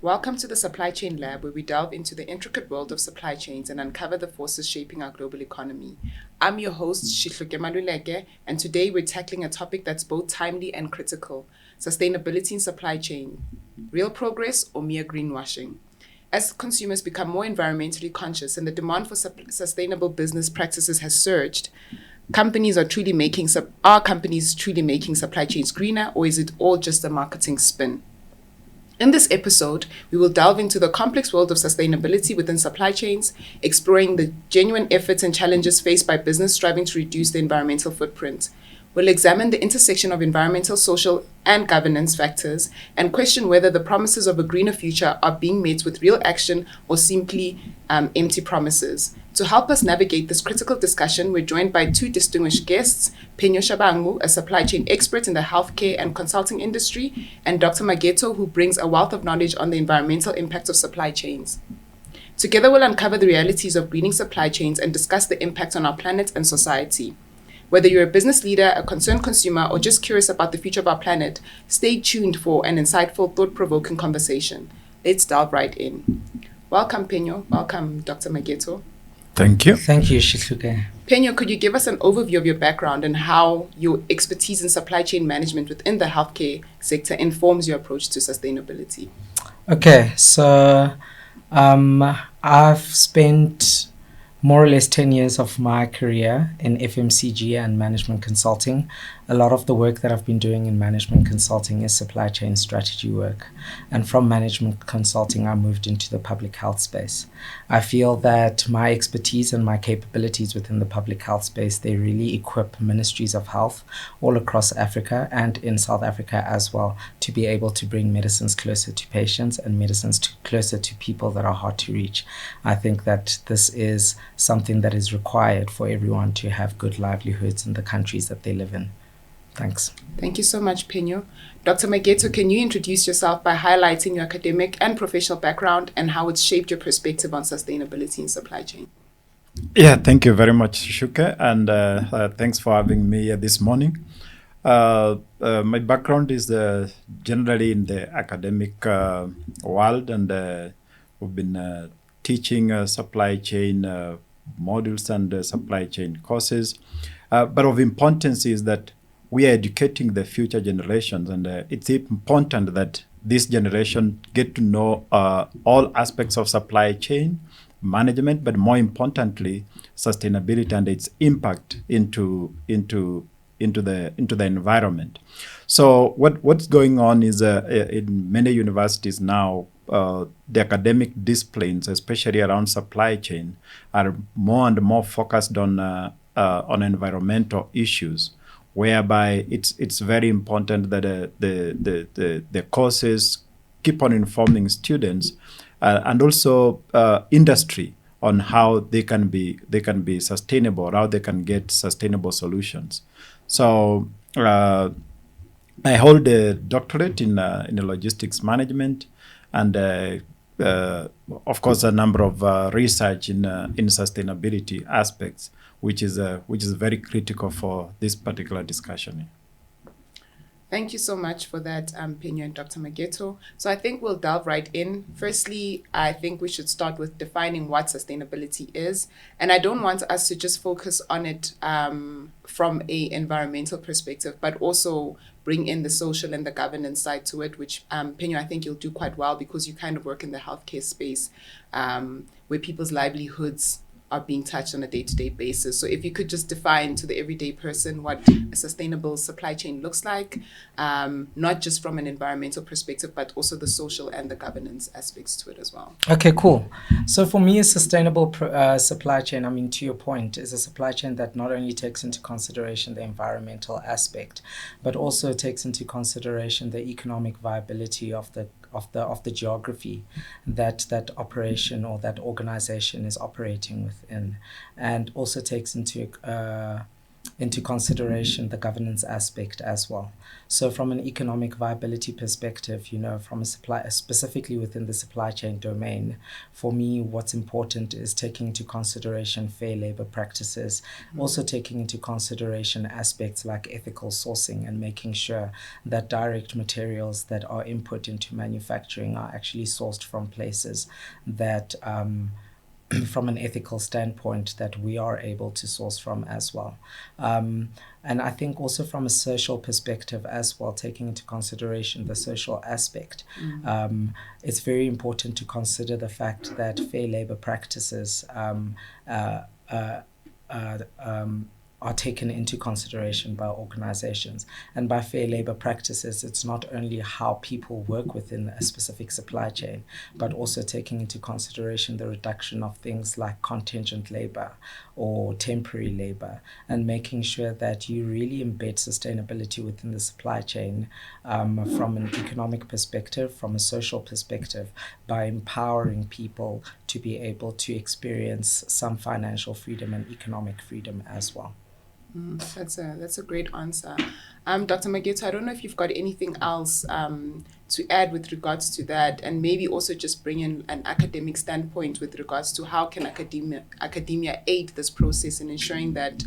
Welcome to the Supply Chain Lab, where we delve into the intricate world of supply chains and uncover the forces shaping our global economy. I'm your host, Shihluke Maluleke, and today we're tackling a topic that's both timely and critical: sustainability in supply chain. Real progress or mere greenwashing? As consumers become more environmentally conscious and the demand for sustainable business practices has surged, are companies truly making supply chains greener, or is it all just a marketing spin? In this episode, we will delve into the complex world of sustainability within supply chains, exploring the genuine efforts and challenges faced by business striving to reduce the environmental footprint. We'll examine the intersection of environmental, social, and governance factors and question whether the promises of a greener future are being met with real action or simply empty promises. To help us navigate this critical discussion, we're joined by two distinguished guests: Penyo Shabangu, a supply chain expert in the healthcare and consulting industry, and Dr. Mageto, who brings a wealth of knowledge on the environmental impact of supply chains. Together, we'll uncover the realities of greening supply chains and discuss the impact on our planet and society. Whether you're a business leader, a concerned consumer, or just curious about the future of our planet, stay tuned for an insightful, thought-provoking conversation. Let's delve right in. Welcome, Penyo. Welcome, Dr. Mageto. Thank you. Thank you, Shihluke. Penyo, could you give us an overview of your background and how your expertise in supply chain management within the healthcare sector informs your approach to sustainability? Okay, so I've spent more or less 10 years of my career in FMCG and management consulting. A lot of the work that I've been doing in management consulting is supply chain strategy work. And from management consulting, I moved into the public health space. I feel that my expertise and my capabilities within the public health space, they really equip ministries of health all across Africa and in South Africa as well to be able to bring medicines closer to patients and medicines closer to people that are hard to reach. I think that this is something that is required for everyone to have good livelihoods in the countries that they live in. Thanks. Thank you so much, Penyo. Dr. Mageto, can you introduce yourself by highlighting your academic and professional background and how it's shaped your perspective on sustainability in supply chain? Yeah, thank you very much, Shuke, and thanks for having me here this morning. My background is generally in the academic world, and we've been teaching supply chain modules and supply chain courses. But of importance is that we are educating the future generations, and it's important that this generation get to know all aspects of supply chain management, but more importantly, sustainability and its impact into the environment. So what's going on is in many universities now, the academic disciplines, especially around supply chain, are more and more focused on environmental issues, whereby it's very important that the courses keep on informing students and also industry on how they can be sustainable, or how they can get sustainable solutions. So I hold a doctorate in logistics management, and of course a number of research in sustainability aspects, which is very critical for this particular discussion. Thank you so much for that, Penyo and Dr. Mageto. So I think we'll delve right in. Firstly, I think we should start with defining what sustainability is. And I don't want us to just focus on it from an environmental perspective, but also bring in the social and the governance side to it, which, Penyo, I think you'll do quite well because you kind of work in the healthcare space where people's livelihoods are being touched on a day-to-day basis. So if you could just define to the everyday person what a sustainable supply chain looks like, not just from an environmental perspective, but also the social and the governance aspects to it as well. Okay, cool. So for me, a sustainable supply chain, I mean, to your point, is a supply chain that not only takes into consideration the environmental aspect, but also takes into consideration the economic viability of the geography that operation or that organization is operating within, and also takes into into consideration the governance aspect as well. So from an economic viability perspective, from a supply, specifically within the supply chain domain, for me, what's important is taking into consideration fair labor practices, also taking into consideration aspects like ethical sourcing and making sure that direct materials that are input into manufacturing are actually sourced from places that from an ethical standpoint that we are able to source from as well. And I think also from a social perspective as well, taking into consideration the social aspect, it's very important to consider the fact that fair labor practices are taken into consideration by organizations. And by fair labor practices, it's not only how people work within a specific supply chain, but also taking into consideration the reduction of things like contingent labor or temporary labor, and making sure that you really embed sustainability within the supply chain from an economic perspective, from a social perspective, by empowering people to be able to experience some financial freedom and economic freedom as well. That's a great answer. Dr. Mageto, I don't know if you've got anything else to add with regards to that, and maybe also just bring in an academic standpoint with regards to how can academia aid this process in ensuring that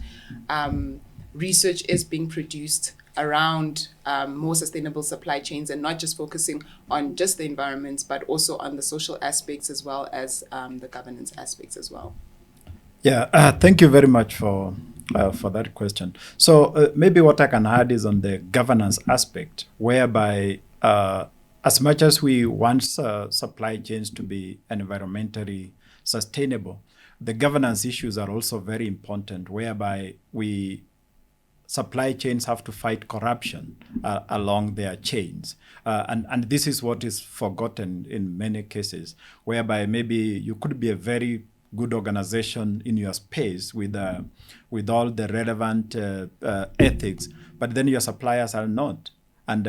research is being produced around more sustainable supply chains, and not just focusing on just the environment, but also on the social aspects as well as the governance aspects as well. Yeah, thank you very much for that question. So maybe what I can add is on the governance aspect, whereby as much as we want supply chains to be environmentally sustainable, the governance issues are also very important, whereby supply chains have to fight corruption along their chains. And this is what is forgotten in many cases, whereby maybe you could be a very good organization in your space with all the relevant ethics, but then your suppliers are not, and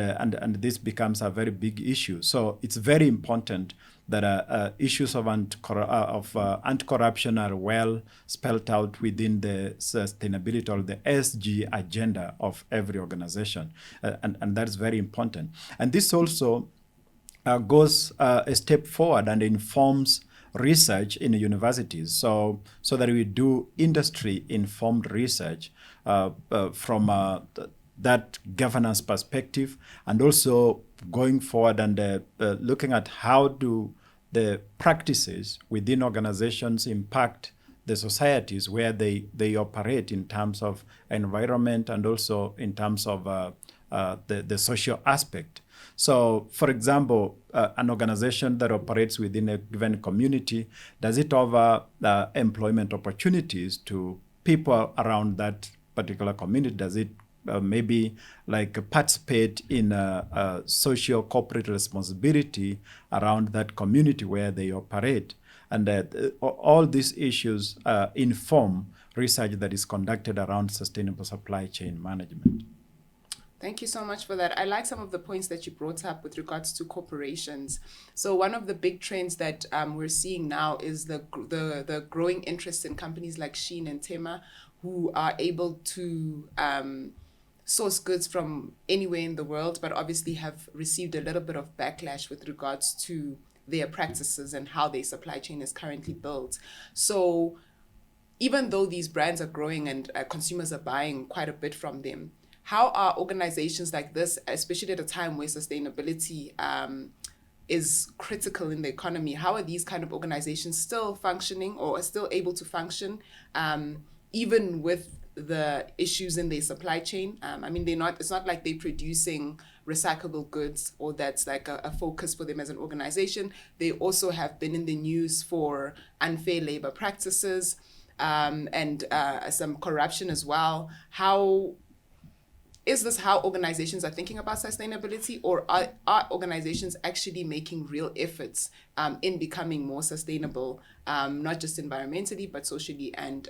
this becomes a very big issue. So it's very important that issues of anti-corruption are well spelled out within the sustainability or the SG agenda of every organization, and that's very important. And this also goes a step forward and informs research in universities, so that we do industry-informed research from that governance perspective, and also going forward and looking at how do the practices within organizations impact the societies where they operate in terms of environment and also in terms of the social aspect. So, for example, an organization that operates within a given community, does it offer employment opportunities to people around that particular community? Does it maybe like participate in a social corporate responsibility around that community where they operate? And all these issues inform research that is conducted around sustainable supply chain management. Thank you so much for that. I like some of the points that you brought up with regards to corporations. So one of the big trends that we're seeing now is the growing interest in companies like Shein and Tema, who are able to source goods from anywhere in the world, but obviously have received a little bit of backlash with regards to their practices and how their supply chain is currently built. So even though these brands are growing and consumers are buying quite a bit from them, how are organizations like this, especially at a time where sustainability is critical in the economy, how are these kind of organizations still functioning or are still able to function even with the issues in their supply chain? I mean, it's not like they're producing recyclable goods or that's like a focus for them as an organization. They also have been in the news for unfair labor practices and some corruption as well. Is this how organizations are thinking about sustainability, or are organizations actually making real efforts in becoming more sustainable, not just environmentally, but socially and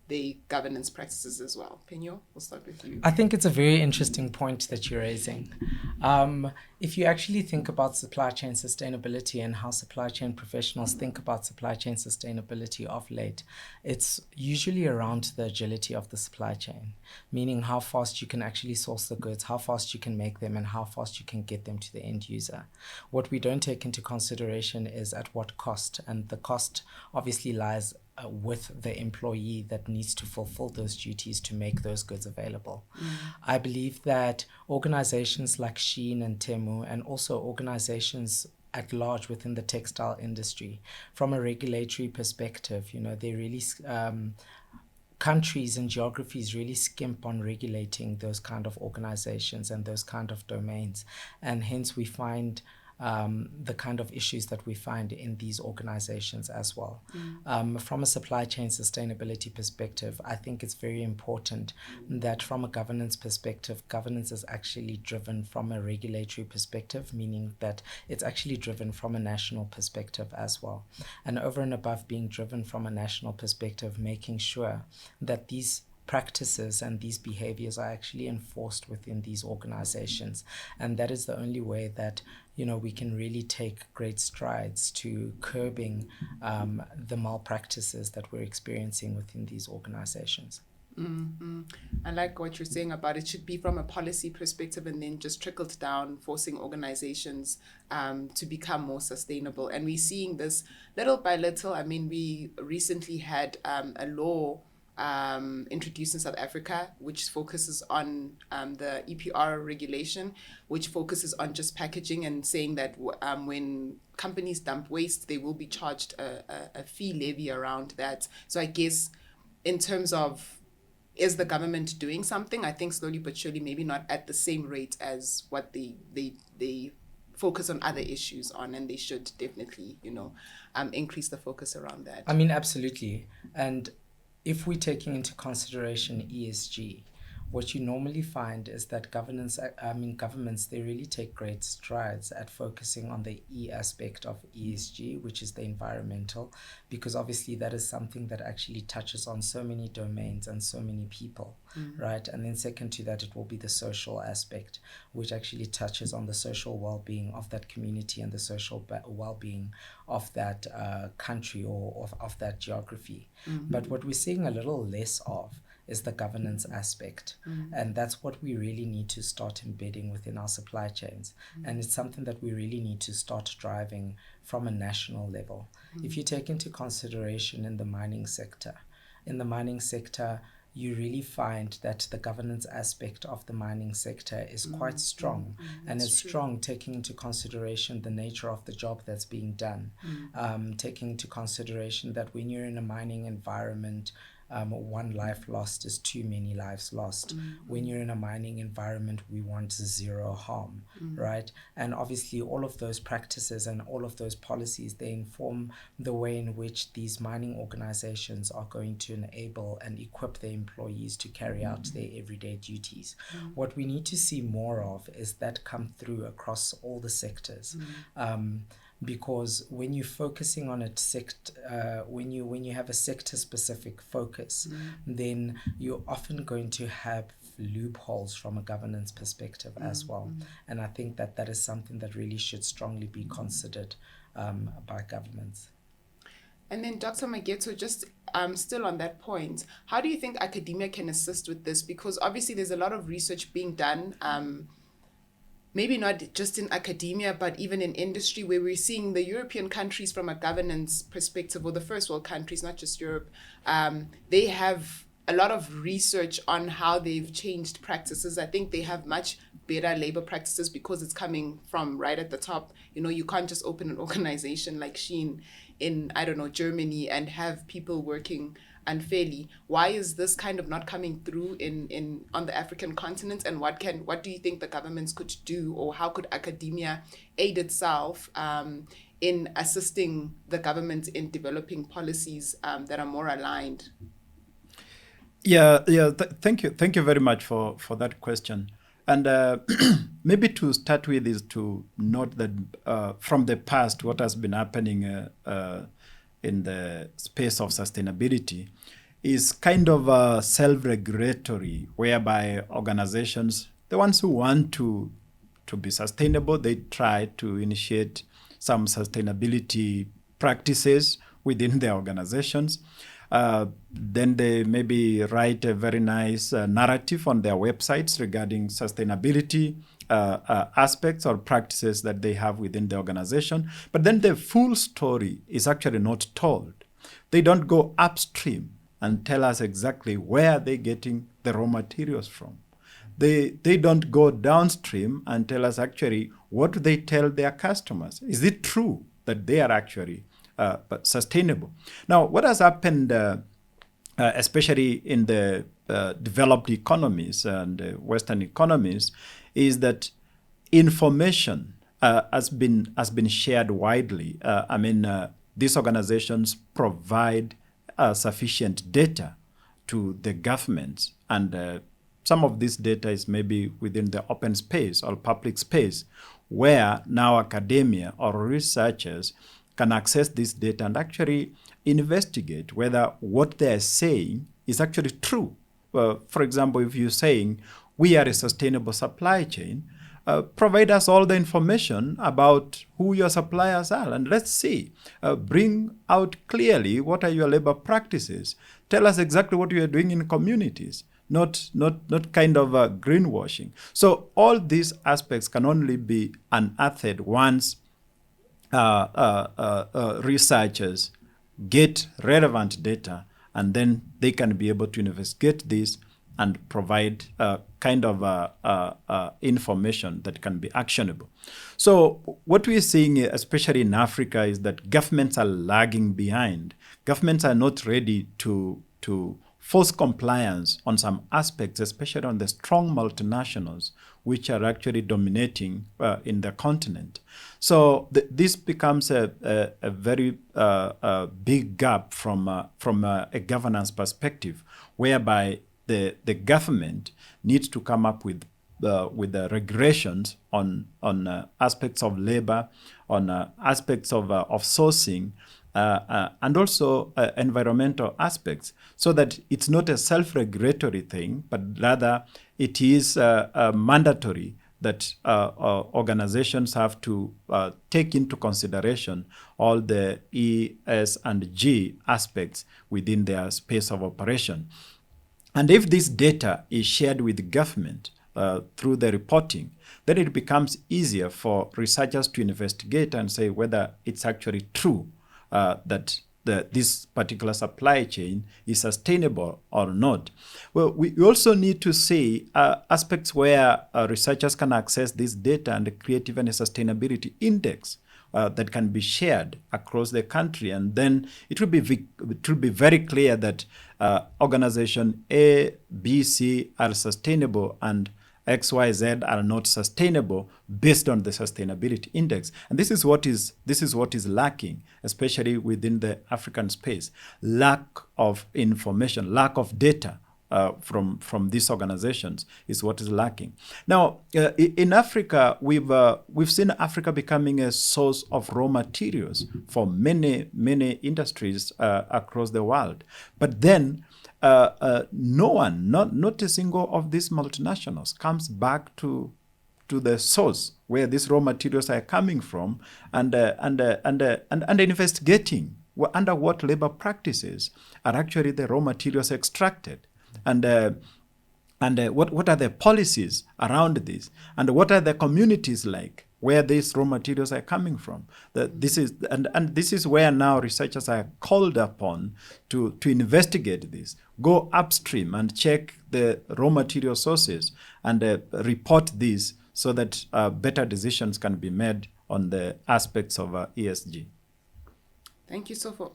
their governance practices as well. Penyo, we'll start with you. I think it's a very interesting point that you're raising. If you actually think about supply chain sustainability and how supply chain professionals think about supply chain sustainability of late, it's usually around the agility of the supply chain, meaning how fast you can actually source the goods, how fast you can make them, and how fast you can get them to the end user. What we don't take into consideration is at what cost, and the cost obviously lies with the employee that needs to fulfill those duties to make those goods available. I believe that organizations like Shein and Temu, and also organizations at large within the textile industry, from a regulatory perspective, they really countries and geographies really skimp on regulating those kind of organizations and those kind of domains, and hence we find the kind of issues that we find in these organizations as well. From a supply chain sustainability perspective, I think it's very important that from a governance perspective, governance is actually driven from a regulatory perspective, meaning that it's actually driven from a national perspective as well. And over and above being driven from a national perspective, making sure that these practices and these behaviors are actually enforced within these organizations. And that is the only way that we can really take great strides to curbing the malpractices that we're experiencing within these organizations. I like what you're saying about it should be from a policy perspective and then just trickled down, forcing organizations to become more sustainable. And we're seeing this little by little. I mean, we recently had a law introduced in South Africa, which focuses on the EPR regulation, which focuses on just packaging and saying that when companies dump waste, they will be charged a fee levy around that. So I guess in terms of, is the government doing something? I think slowly but surely, maybe not at the same rate as what they focus on other issues on, and they should definitely, increase the focus around that. I mean, absolutely. And if we're taking into consideration ESG, what you normally find is that governments, they really take great strides at focusing on the E aspect of ESG, which is the environmental, because obviously that is something that actually touches on so many domains and so many people, right? And then second to that, it will be the social aspect, which actually touches on the social well-being of that community and the social well-being of that country or of that geography. But what we're seeing a little less of is the governance aspect. And that's what we really need to start embedding within our supply chains. And it's something that we really need to start driving from a national level. If you take into consideration in the mining sector, you really find that the governance aspect of the mining sector is quite strong. And it's strong taking into consideration the nature of the job that's being done, taking into consideration that when you're in a mining environment, one life lost is too many lives lost. When you're in a mining environment, we want zero harm, right? And obviously all of those practices and all of those policies, they inform the way in which these mining organizations are going to enable and equip their employees to carry out their everyday duties. What we need to see more of is that come through across all the sectors. Because when you're focusing on when you have a sector specific focus, then you're often going to have loopholes from a governance perspective as well. And I think that is something that really should strongly be considered by governments. And then Dr. Mageto, just still on that point, how do you think academia can assist with this? Because obviously there's a lot of research being done, maybe not just in academia, but even in industry, where we're seeing the European countries from a governance perspective, or the first world countries, not just Europe, they have a lot of research on how they've changed practices. I think they have much better labor practices because it's coming from right at the top. You can't just open an organization like Shein in, Germany and have people working unfairly. Why is this kind of not coming through on the African continent? And what do you think the governments could do, or how could academia aid itself in assisting the government in developing policies that are more aligned? Thank you very much for that question. And maybe to start with is to note that from the past, what has been happening in the space of sustainability is kind of self-regulatory, whereby organizations, the ones who want to be sustainable, they try to initiate some sustainability practices within their organizations. Then they maybe write a very nice narrative on their websites regarding sustainability aspects or practices that they have within the organization. But then the full story is actually not told. They don't go upstream and tell us exactly where they're getting the raw materials from. They don't go downstream and tell us actually what do they tell their customers. Is it true that they are actually sustainable? Now, what has happened, especially in the developed economies and Western economies, is that information has been shared widely. These organizations provide sufficient data to the governments, and some of this data is maybe within the open space or public space, where now academia or researchers can access this data and actually investigate whether what they're saying is actually true. For example, if you're saying we are a sustainable supply chain, provide us all the information about who your suppliers are, and let's see. Bring out clearly what are your labor practices. Tell us exactly what you are doing in communities. Not kind of greenwashing. So all these aspects can only be unearthed once researchers get relevant data, and then they can be able to investigate this and provide kind of information that can be actionable. So what we're seeing, especially in Africa, is that governments are lagging behind. Governments are not ready to force compliance on some aspects, especially on the strong multinationals, which are actually dominating in the continent. So this becomes a very big gap from a governance perspective, whereby the government needs to come up with the regulations on aspects of labor, on aspects of sourcing, and also environmental aspects, so that it's not a self-regulatory thing, but rather it is mandatory that organizations have to take into consideration all the E, S, and G aspects within their space of operation. And if this data is shared with the government through the reporting, then it becomes easier for researchers to investigate and say whether it's actually true that this particular supply chain is sustainable or not. Well, we also need to see aspects where researchers can access this data and create even a sustainability index that can be shared across the country, and then it will be very clear that organization A, B, C are sustainable and XYZ are not sustainable based on the sustainability index. And this is what is lacking, especially within the African space. Lack of information, lack of data from these organizations is what is lacking. Now, in Africa, we've seen Africa becoming a source of raw materials for many industries across the world. But then no one, not a single of these multinationals comes back to the source where these raw materials are coming from, and investigating under what labor practices are actually the raw materials extracted, and what are the policies around this, and what are the communities like where these raw materials are coming from. This is where now researchers are called upon to investigate this, go upstream and check the raw material sources and report these, so that better decisions can be made on the aspects of ESG. Thank you so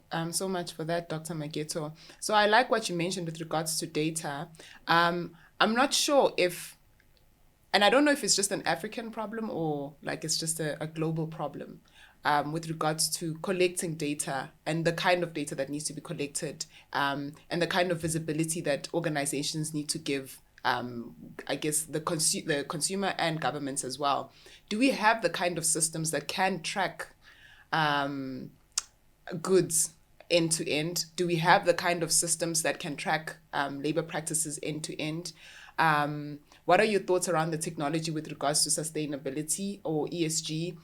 much for that, Dr. Mageto. So I like what you mentioned with regards to data. I'm not sure if, and I don't know if it's just an African problem or like it's just a global problem with regards to collecting data and the kind of data that needs to be collected, and the kind of visibility that organizations need to give, I guess, the consumer and governments as well. Do we have the kind of systems that can track goods end to end? Do we have the kind of systems that can track labor practices end to end? What are your thoughts around the technology with regards to sustainability or ESG?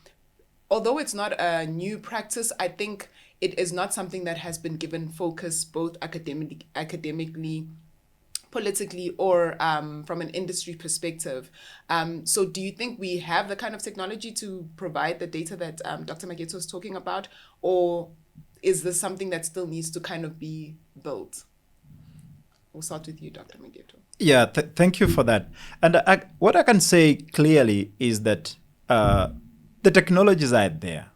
Although it's not a new practice, I think it is not something that has been given focus both academically, politically, or from an industry perspective. So do you think we have the kind of technology to provide the data that Dr. Mageto is talking about? Or is this something that still needs to kind of be built? We'll start with you, Dr. Mageto. Yeah, thank you for that. And what I can say clearly is that the technologies are there.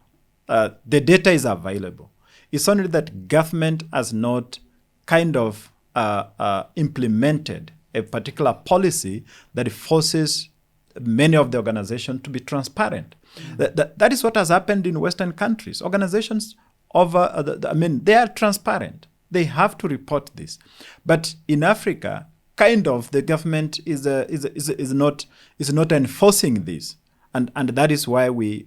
The data is available. It's only that government has not kind of implemented a particular policy that forces many of the organizations to be transparent. That is what has happened in Western countries. Organizations they are transparent. They have to report this. But in Africa, kind of the government is not enforcing this. And that is why we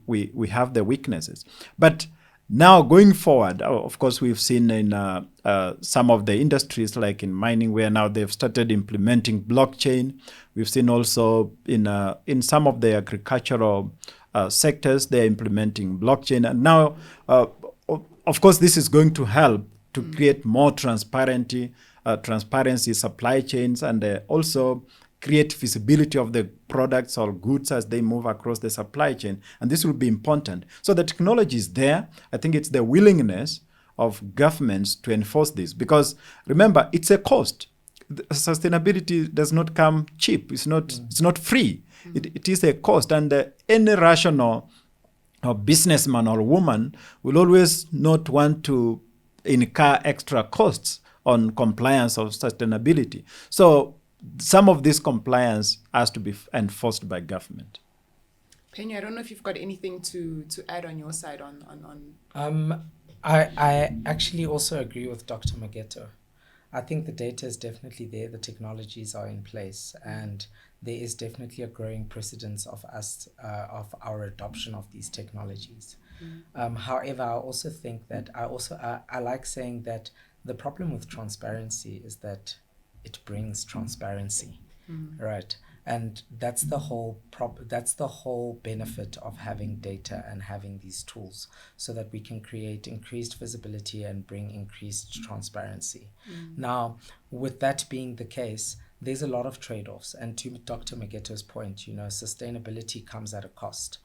have the weaknesses. But now going forward, of course, we've seen in some of the industries, like in mining, where now they've started implementing blockchain. We've seen also in some of the agricultural sectors, they're implementing blockchain. And now, of course, this is going to help to create more transparency, supply chains, and also create visibility of the products or goods as they move across the supply chain. And this will be important. So the technology is there. I think it's the willingness of governments to enforce this. Because remember, it's a cost. Sustainability does not come cheap. It's not free. It is a cost. And any rational businessman or woman will always not want to incur extra costs on compliance of sustainability. So some of this compliance has to be enforced by government. Penny, I don't know if you've got anything to add on your side on. I actually also agree with Dr. Mageto. I think the data is definitely there, the technologies are in place, and there is definitely a growing precedence of our adoption of these technologies. However, I also think that I like saying that the problem with transparency is that it brings transparency, right? And that's the whole benefit of having data and having these tools, so that we can create increased visibility and bring increased transparency. Now, with that being the case, there's a lot of trade-offs. And to Dr. Mageto's point, sustainability comes at a cost.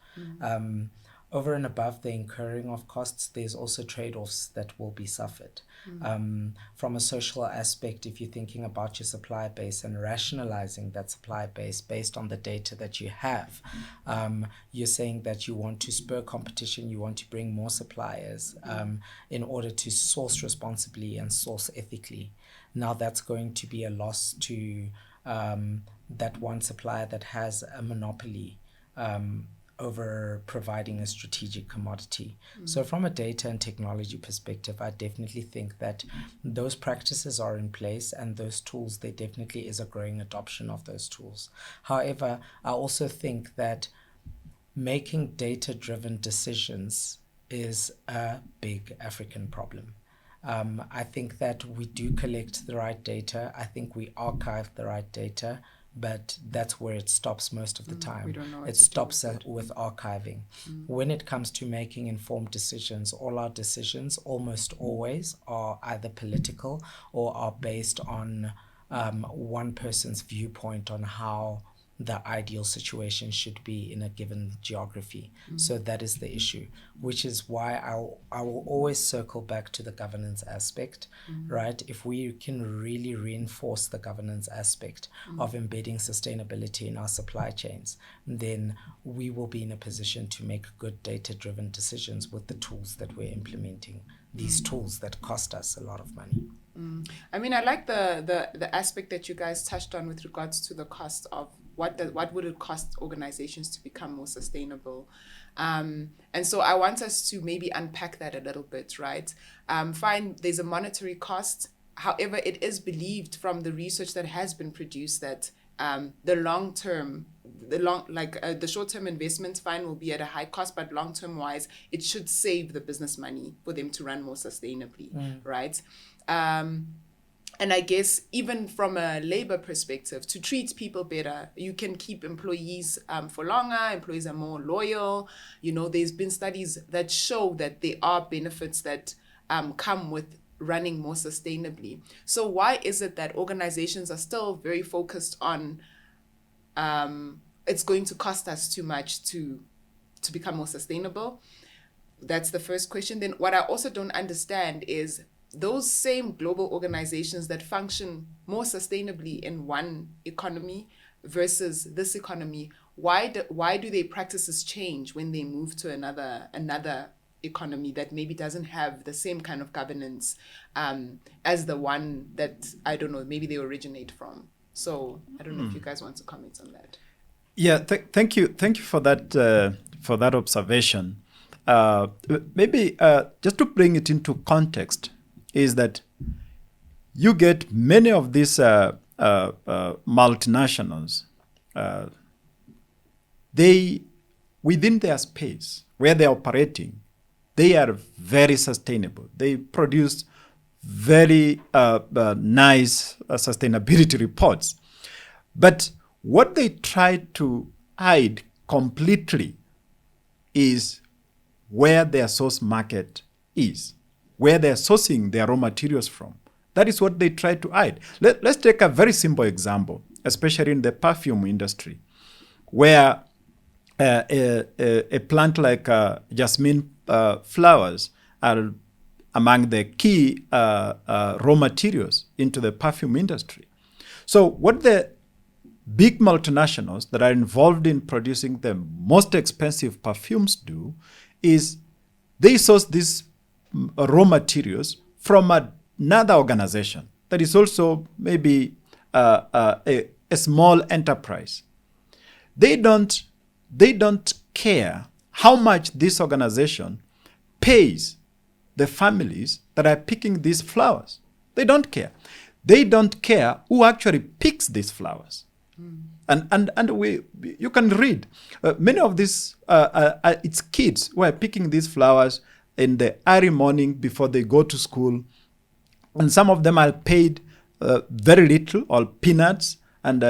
Over and above the incurring of costs, there's also trade-offs that will be suffered. From a social aspect, if you're thinking about your supply base and rationalizing that supply base based on the data that you have, you're saying that you want to spur competition, you want to bring more suppliers in order to source responsibly and source ethically. Now that's going to be a loss to that one supplier that has a monopoly over providing a strategic commodity. So from a data and technology perspective, I definitely think that those practices are in place, and those tools, there definitely is a growing adoption of those tools. However, I also think that making data-driven decisions is a big African problem. I think that we do collect the right data. I think we archive the right data, but that's where it stops most of the time. We don't know what it to do stops with it. with archiving. When it comes to making informed decisions, all our decisions almost always are either political or are based on one person's viewpoint on how the ideal situation should be in a given geography. So that is the issue, which is why I will always circle back to the governance aspect, right? If we can really reinforce the governance aspect of embedding sustainability in our supply chains, then we will be in a position to make good data-driven decisions with the tools that we're implementing, these tools that cost us a lot of money. I mean, I like the aspect that you guys touched on with regards to the cost of what would it cost organizations to become more sustainable. And so I want us to maybe unpack that a little bit, right? Fine, there's a monetary cost. However, it is believed from the research that has been produced that the long-term the short-term investment fine will be at a high cost, but long-term wise, it should save the business money for them to run more sustainably, right? And I guess even from a labor perspective, to treat people better, you can keep employees for longer. Employees are more loyal. There's been studies that show that there are benefits that come with running more sustainably. So why is it that organizations are still very focused on it's going to cost us too much to become more sustainable? That's the first question. Then what I also don't understand is those same global organizations that function more sustainably in one economy versus this economy, why do their practices change when they move to another economy that maybe doesn't have the same kind of governance as the one that, I don't know, maybe they originate from? So I don't know if you guys want to comment on that. Yeah, thank you for that observation. Maybe just to bring it into context, is that you get many of these multinationals, they, within their space where they're operating, they are very sustainable. They produce very nice sustainability reports. But what they try to hide completely is where their source market is, where they're sourcing their raw materials from. That is what they try to hide. Let's take a very simple example, especially in the perfume industry, where a plant like jasmine flowers are among the key raw materials into the perfume industry. So what the big multinationals that are involved in producing the most expensive perfumes do is they source these raw materials from another organization that is also maybe a small enterprise. They don't care how much this organization pays the families that are picking these flowers. They don't care. They don't care who actually picks these flowers. And you can read many of these it's kids who are picking these flowers in the early morning before they go to school, and some of them are paid very little or peanuts, and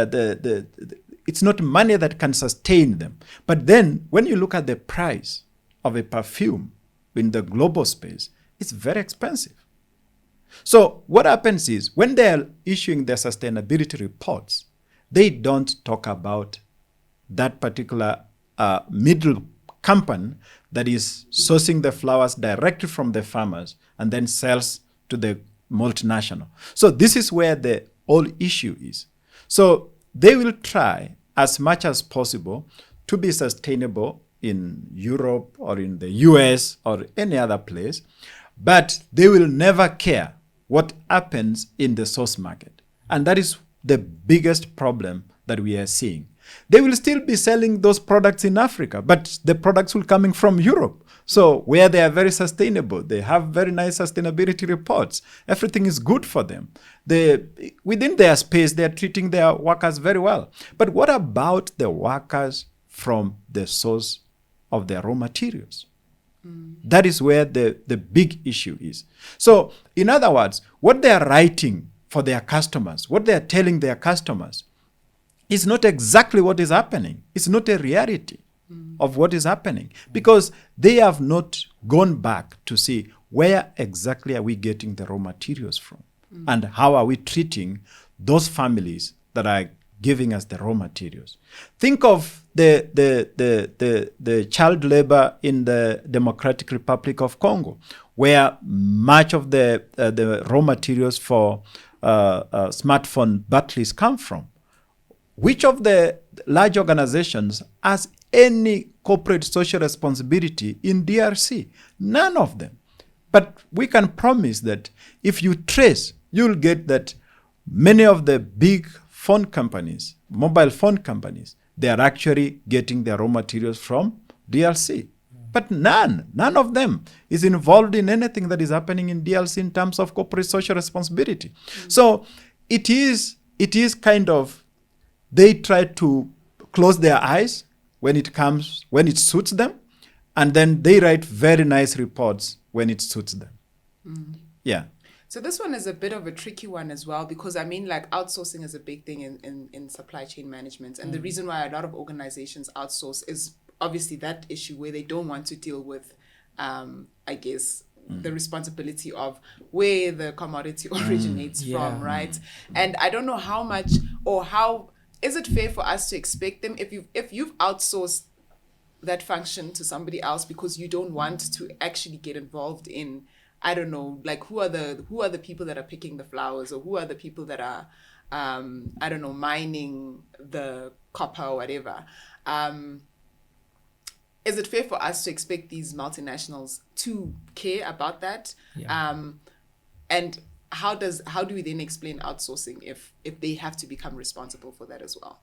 it's not money that can sustain them. But then when you look at the price of a perfume in the global space, it's very expensive. So what happens is when they're issuing their sustainability reports, they don't talk about that particular middle company that is sourcing the flowers directly from the farmers and then sells to the multinational. So this is where the whole issue is. So they will try as much as possible to be sustainable in Europe or in the US or any other place, but they will never care what happens in the source market. And that is the biggest problem that we are seeing. They will still be selling those products in Africa, but the products will coming from Europe. So where they are very sustainable, they have very nice sustainability reports. Everything is good for them. Within their space, they are treating their workers very well. But what about the workers from the source of their raw materials? That is where the big issue is. So in other words, what they are writing for their customers, what they are telling their customers, is not exactly what is happening. It's not a reality of what is happening, because they have not gone back to see where exactly are we getting the raw materials from, and how are we treating those families that are giving us the raw materials. Think of the child labor in the Democratic Republic of Congo, where much of the raw materials for smartphone batteries come from. Which of the large organizations has any corporate social responsibility in DRC? None of them. But we can promise that if you trace, you'll get that many of the big phone companies, mobile phone companies, they are actually getting their raw materials from DRC. But none of them is involved in anything that is happening in DRC in terms of corporate social responsibility. So it is kind of, they try to close their eyes when it suits them, and then they write very nice reports when it suits them. Yeah. So this one is a bit of a tricky one as well, because I mean, like, outsourcing is a big thing in supply chain management. And the reason why a lot of organizations outsource is obviously that issue where they don't want to deal with, I guess, the responsibility of where the commodity originates from, right? And I don't know how much, or how is it fair for us to expect them, if you've outsourced that function to somebody else because you don't want to actually get involved in, I don't know, like, who are the people that are picking the flowers, or who are the people that are I don't know, mining the copper or whatever. Is it fair for us to expect these multinationals to care about that? And how do we then explain outsourcing if they have to become responsible for that as well?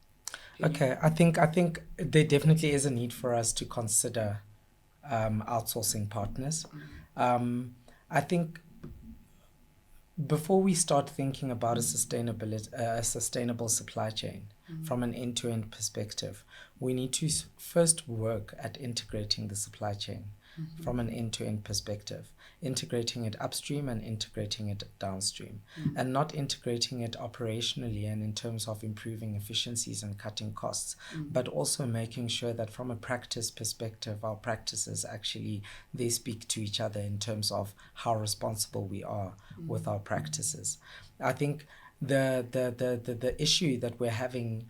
Okay, I think there definitely is a need for us to consider outsourcing partners. I think before we start thinking about a sustainable supply chain from an end-to-end perspective, we need to first work at integrating the supply chain from an end-to-end perspective, integrating it upstream and integrating it downstream, and not integrating it operationally and in terms of improving efficiencies and cutting costs, but also making sure that from a practice perspective, our practices actually, they speak to each other in terms of how responsible we are with our practices. I think the issue that we're having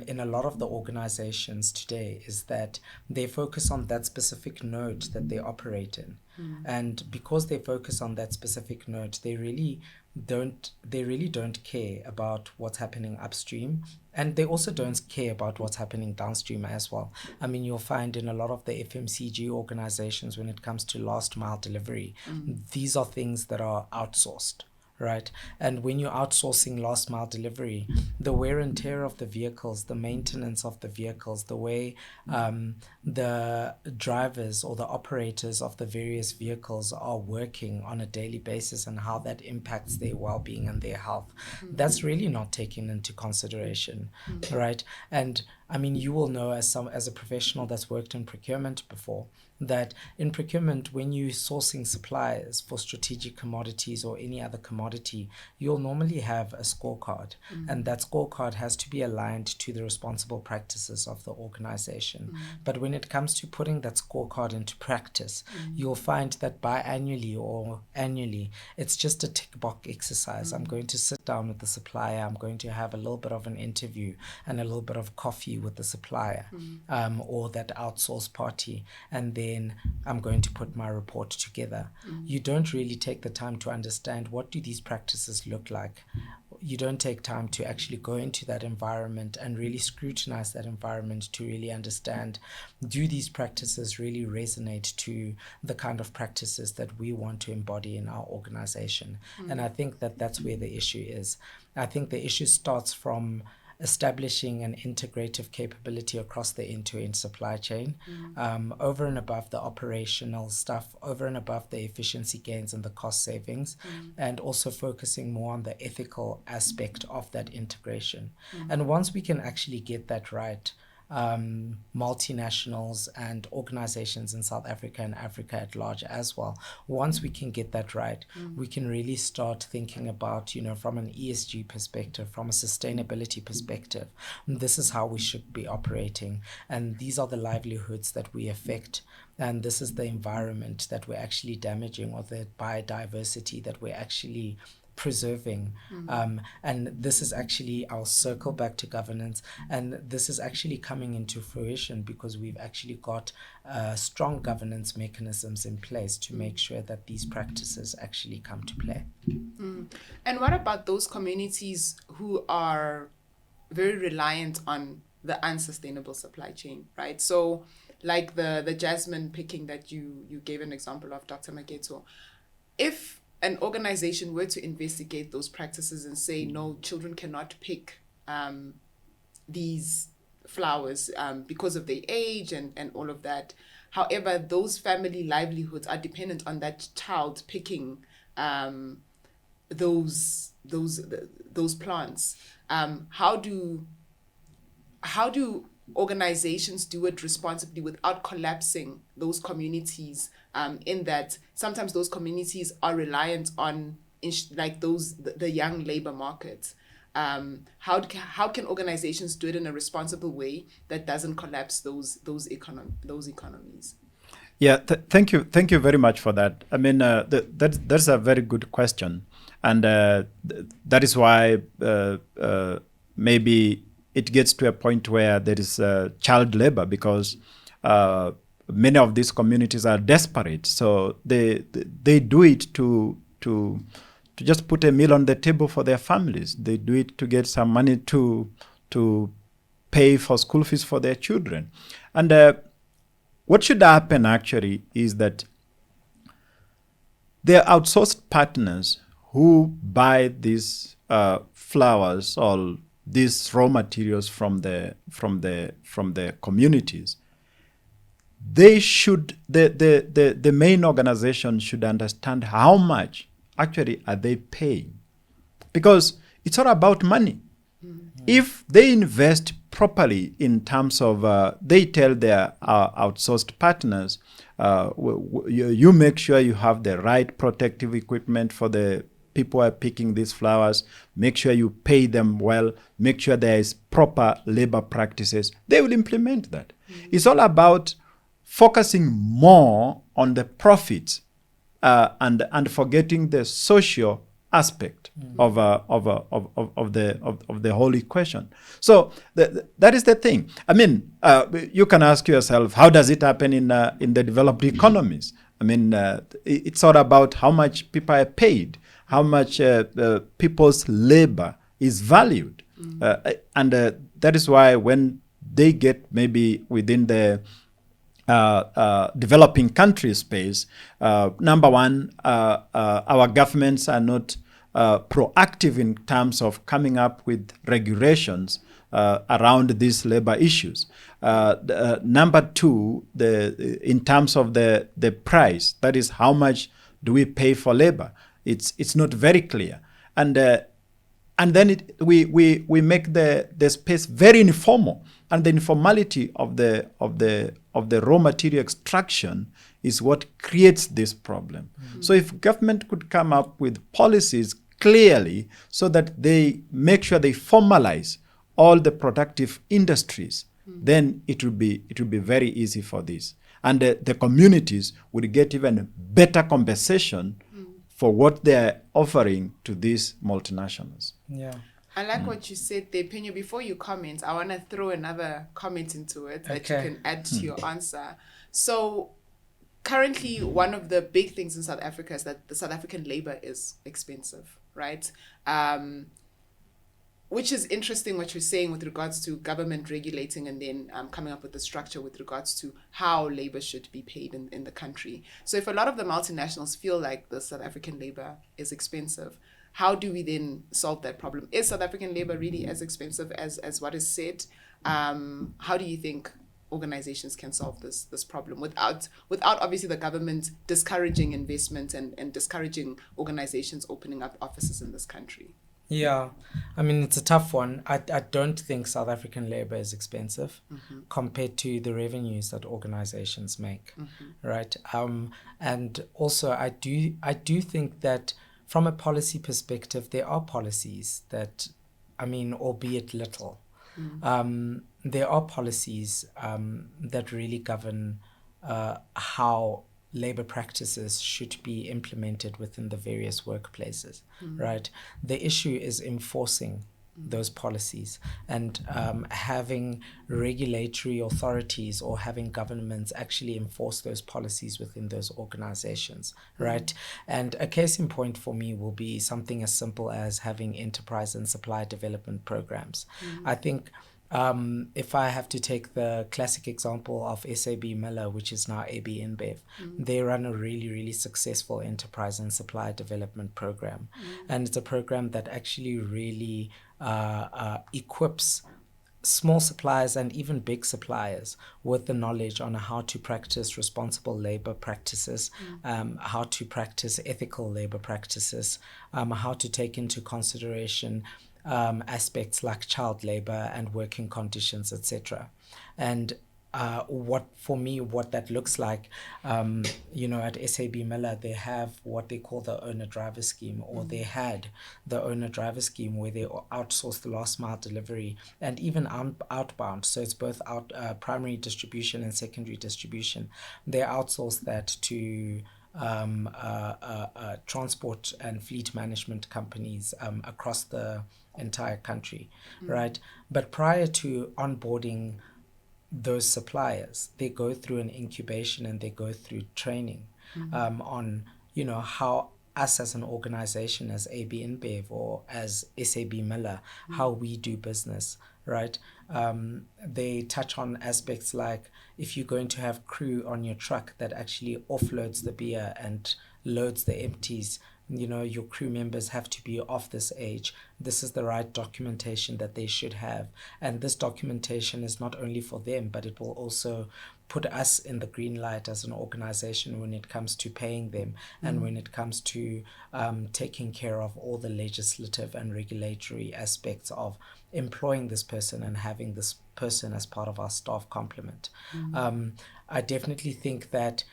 in a lot of the organizations today is that they focus on that specific node that they operate in. And because they focus on that specific node, they really don't care about what's happening upstream, and they also don't care about what's happening downstream as well. I mean, you'll find in a lot of the FMCG organizations, when it comes to last mile delivery, these are things that are outsourced. Right. And when you're outsourcing last mile delivery, the wear and tear of the vehicles, the maintenance of the vehicles, the way the drivers or the operators of the various vehicles are working on a daily basis and how that impacts their well-being and their health, that's really not taken into consideration. Right. And I mean, you will know as a professional that's worked in procurement before, that in procurement, when you're sourcing suppliers for strategic commodities or any other commodity, you'll normally have a scorecard, and that scorecard has to be aligned to the responsible practices of the organization. But when it comes to putting that scorecard into practice, you'll find that biannually or annually, it's just a tick box exercise. I'm going to sit down with the supplier, I'm going to have a little bit of an interview and a little bit of coffee with the supplier or that outsourced party, and then I'm going to put my report together. You don't really take the time to understand, what do these practices look like? You don't take time to actually go into that environment and really scrutinize that environment to really understand, do these practices really resonate to the kind of practices that we want to embody in our organization? And I think that that's where the issue is. I think the issue starts from establishing an integrative capability across the end-to-end supply chain, over and above the operational stuff, over and above the efficiency gains and the cost savings, and also focusing more on the ethical aspect of that integration. And once we can actually get that right, multinationals and organizations in South Africa and Africa at large as well, once we can get that right, we can really start thinking about, from an ESG perspective, from a sustainability perspective, this is how we should be operating, and these are the livelihoods that we affect, and this is the environment that we're actually damaging, or the biodiversity that we're actually preserving. And this is actually, I'll circle back to governance, and this is actually coming into fruition because we've actually got strong governance mechanisms in place to make sure that these practices actually come to play. And what about those communities who are very reliant on the unsustainable supply chain, right? So like the jasmine picking that you gave an example of, Dr. Mageto. If an organization were to investigate those practices and say, no, children cannot pick these flowers because of their age and all of that. However, those family livelihoods are dependent on that child picking those plants. How do organizations do it responsibly without collapsing those communities, in that sometimes those communities are reliant on like the young labor market. How can organizations do it in a responsible way that doesn't collapse those economies? Yeah, thank you very much for that. I mean, that's a very good question, and that is why maybe it gets to a point where there is child labor, because many of these communities are desperate, so they do it to just put a meal on the table for their families. They do it to get some money to pay for school fees for their children, and what should happen actually is that there are outsourced partners who buy these flowers or these raw materials from the communities. They should the main organization should understand how much actually are they paying, because it's all about money. If they invest properly in terms of, they tell their outsourced partners, you make sure you have the right protective equipment for the people who are picking these flowers, make sure you pay them well, make sure there is proper labor practices, they will implement that. It's all about focusing more on the profits and forgetting the social aspect of the whole equation. So that is the thing. I mean, you can ask yourself, how does it happen in the developed economies? I mean, it's all about how much people are paid, how much people's labor is valued, and that is why when they get maybe within the developing country space, number one, our governments are not proactive in terms of coming up with regulations around these labor issues. Number two, in terms of the price, that is, how much do we pay for labor? It's not very clear, and then we make the space very informal, and the informality of the raw material extraction is what creates this problem. So if government could come up with policies clearly so that they make sure they formalize all the productive industries, then it would be very easy for this, and the communities would get even better compensation for what they're offering to these multinationals. Yeah. I like what you said there, Penyo. Before you comment, I want to throw another comment into it that you can add to your answer. So currently, one of the big things in South Africa is that the South African labor is expensive, right? Which is interesting what you're saying with regards to government regulating and then coming up with the structure with regards to how labor should be paid in the country. So if a lot of the multinationals feel like the South African labor is expensive, how do we then solve that problem? Is South African labor really as expensive as what is said? How do you think organizations can solve this problem without obviously the government discouraging investment and discouraging organizations opening up offices in this country? Yeah, I mean, it's a tough one. I don't think South African labor is expensive compared to the revenues that organizations make, right? And also, I do think that from a policy perspective, there are policies that, I mean, albeit little, there are policies that really govern how labor practices should be implemented within the various workplaces, right? The issue is enforcing those policies and having regulatory authorities or having governments actually enforce those policies within those organizations, right? And a case in point for me will be something as simple as having enterprise and supply development programs. I think if I have to take the classic example of SAB Miller, which is now AB InBev, they run a really, really successful enterprise and supply development program. And it's a program that actually really equips small suppliers and even big suppliers with the knowledge on how to practice responsible labor practices, how to practice ethical labor practices, how to take into consideration aspects like child labor and working conditions, etc. And what that looks like, at SAB Miller, they have what they call the owner driver scheme, or they had the owner driver scheme where they outsource the last mile delivery and even outbound. So it's both primary distribution and secondary distribution. They outsource that to transport and fleet management companies across the entire country, right? But prior to onboarding those suppliers, they go through an incubation and they go through training on how us as an organization, as AB InBev or as SAB Miller, how we do business, right? They touch on aspects like if you're going to have crew on your truck that actually offloads the beer and loads the empties, your crew members have to be of this age. This is the right documentation that they should have. And this documentation is not only for them, but it will also put us in the green light as an organization when it comes to paying them and when it comes to taking care of all the legislative and regulatory aspects of employing this person and having this person as part of our staff complement. I definitely think that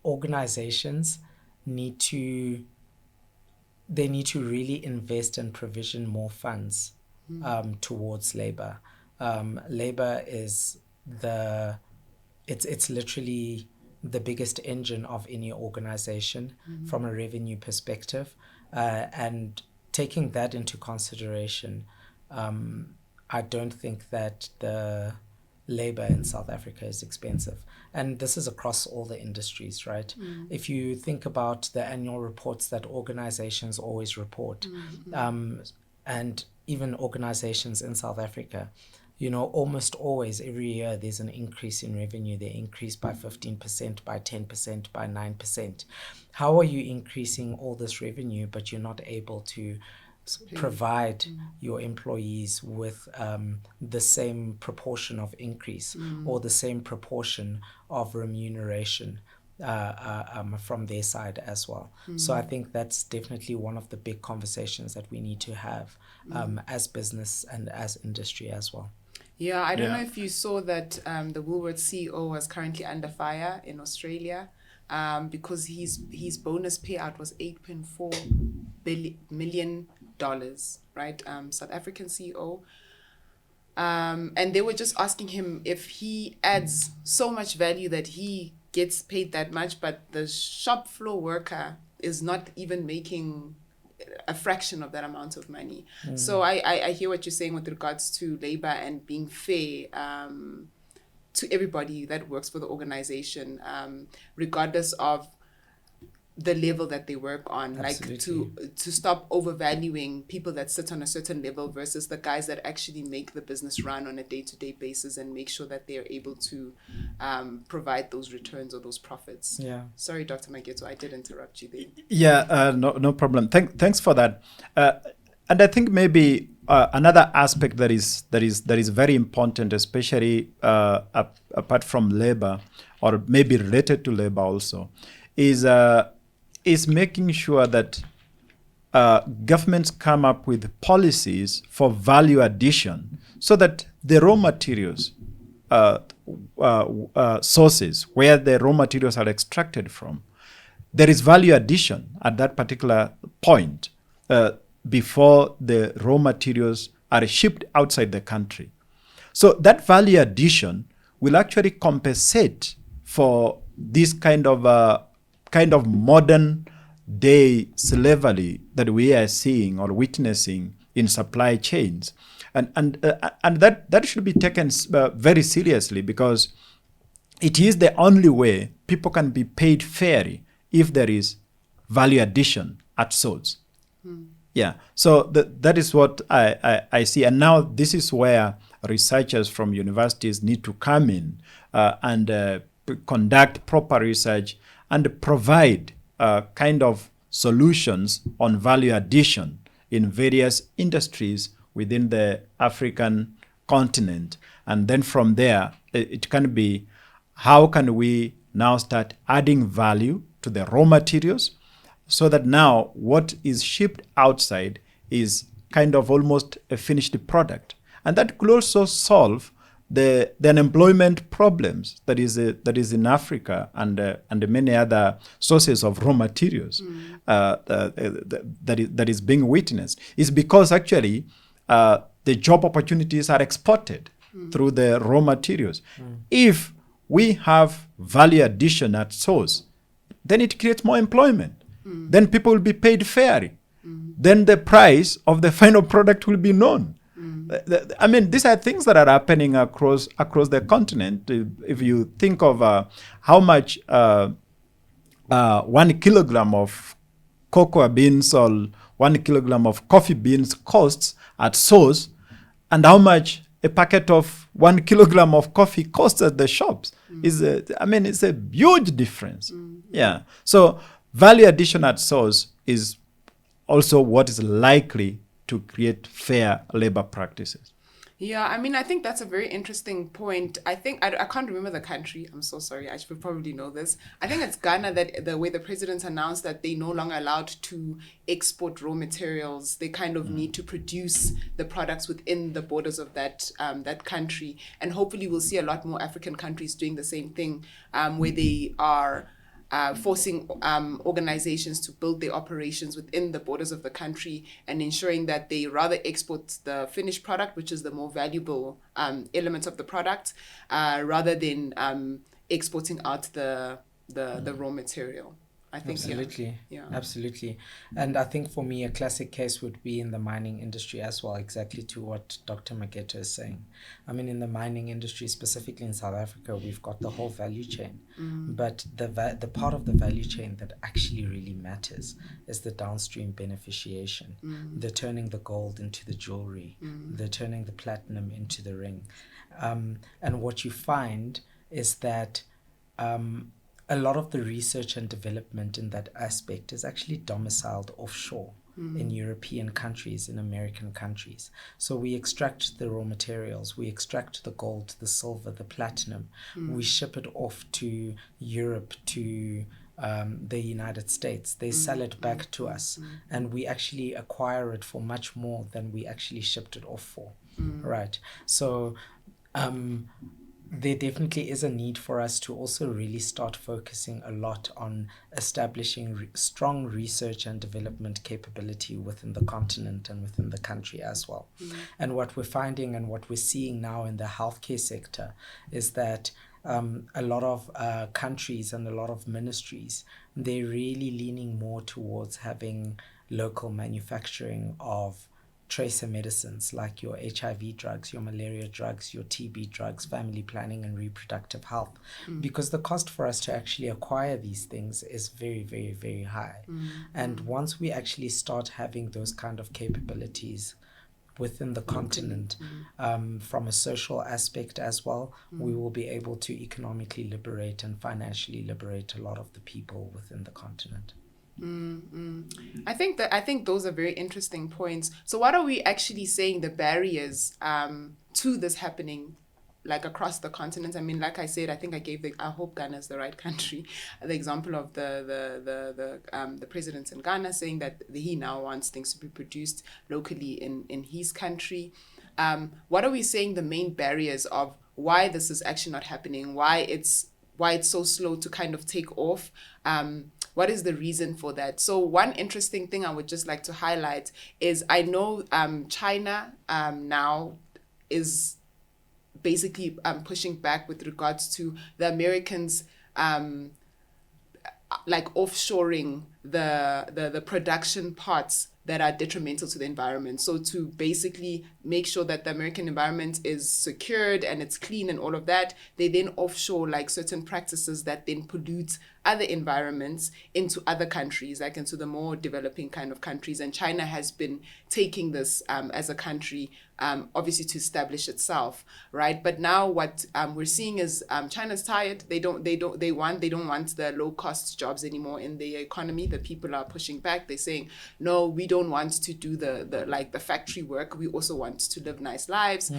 organizations need to really invest and provision more funds towards labor. Labor is it's literally the biggest engine of any organization from a revenue perspective, and taking that into consideration, I don't think that the labor in South Africa is expensive. And this is across all the industries, right? If you think about the annual reports that organizations always report, and even organizations in South Africa, almost always every year there's an increase in revenue. They increase by 15%, by 10%, by 9%. How are you increasing all this revenue, but you're not able to provide your employees with the same proportion of increase or the same proportion of remuneration from their side as well? So I think that's definitely one of the big conversations that we need to have as business and as industry as well. Yeah, I don't know if you saw that the Woolworths CEO was currently under fire in Australia because his bonus payout was $8.4 million, right? South African CEO. And they were just asking him if he adds so much value that he gets paid that much, but the shop floor worker is not even making a fraction of that amount of money. So I hear what you're saying with regards to labor and being fair to everybody that works for the organization, regardless of the level that they work on. Absolutely. Like to stop overvaluing people that sit on a certain level versus the guys that actually make the business run on a day-to-day basis and make sure that they're able to provide those returns or those profits. Yeah. Sorry, Dr. Mageto, I did interrupt you there. Yeah, no problem. Thanks for that. And I think maybe another aspect that is very important, especially apart from labor, or maybe related to labor also, is making sure that governments come up with policies for value addition so that the raw materials sources where the raw materials are extracted from, there is value addition at that particular point before the raw materials are shipped outside the country. So that value addition will actually compensate for this kind of modern day slavery that we are seeing or witnessing in supply chains, and that should be taken very seriously, because it is the only way people can be paid fairly if there is value addition at source. Yeah, so that is what I see, and now this is where researchers from universities need to come in and conduct proper research and provide kind of solutions on value addition in various industries within the African continent. And then from there, it can be, how can we now start adding value to the raw materials so that now what is shipped outside is kind of almost a finished product. And that could also solve the unemployment problems that is in Africa and many other sources of raw materials that is being witnessed. Is because actually the job opportunities are exported through the raw materials. If we have value addition at source, then it creates more employment. Then people will be paid fairly. Then the price of the final product will be known. I mean, these are things that are happening across the continent. If you think of how much 1 kilogram of cocoa beans or 1 kilogram of coffee beans costs at source, and how much a packet of 1 kilogram of coffee costs at the shops, it's a huge difference. Yeah. So value addition at source is also what is likely to create fair labor practices. Yeah, I mean, I think that's a very interesting point. I think, I can't remember the country. I'm so sorry. I should probably know this. I think it's Ghana that the way the president announced that they no longer allowed to export raw materials. They kind of need to produce the products within the borders of that country. And hopefully we'll see a lot more African countries doing the same thing, where they are forcing organizations to build their operations within the borders of the country and ensuring that they rather export the finished product, which is the more valuable element of the product, rather than exporting out the raw material. I think absolutely. Yeah. Absolutely. And I think for me, a classic case would be in the mining industry as well, exactly to what Dr. Mageto is saying. I mean, in the mining industry, specifically in South Africa, we've got the whole value chain. But the part of the value chain that actually really matters is the downstream beneficiation. They're turning the gold into the jewelry. They're turning the platinum into the ring. And what you find is that a lot of the research and development in that aspect is actually domiciled offshore in European countries, in American countries. So we extract the raw materials, we extract the gold, the silver, the platinum, we ship it off to Europe, to the United States. They sell it back to us, and we actually acquire it for much more than we actually shipped it off for. Right. So there definitely is a need for us to also really start focusing a lot on establishing strong research and development capability within the continent and within the country as well. And what we're finding and what we're seeing now in the healthcare sector is that a lot of countries and a lot of ministries, they're really leaning more towards having local manufacturing of tracer medicines like your HIV drugs, your malaria drugs, your TB drugs, family planning and reproductive health, because the cost for us to actually acquire these things is very, very, very high. And once we actually start having those kind of capabilities within the continent, from a social aspect as well, we will be able to economically liberate and financially liberate a lot of the people within the continent. I think those are very interesting points. So what are we actually saying the barriers to this happening, like across the continent? I mean, like I said, I think I hope Ghana is the right country. The example of the president in Ghana saying that he now wants things to be produced locally in his country. What are we saying the main barriers of why this is actually not happening? Why it's so slow to kind of take off? What is the reason for that? So one interesting thing I would just like to highlight is I know China now is basically pushing back with regards to the Americans like offshoring the production parts that are detrimental to the environment. So to basically make sure that the American environment is secured and it's clean and all of that, they then offshore like certain practices that then pollute other environments into other countries, like into the more developing kind of countries. And China has been taking this as a country, obviously to establish itself, right? But now what we're seeing is China's tired. They don't want the low cost jobs anymore in the economy. The people are pushing back. They're saying, no, we don't want to do the factory work. We also want to live nice lives.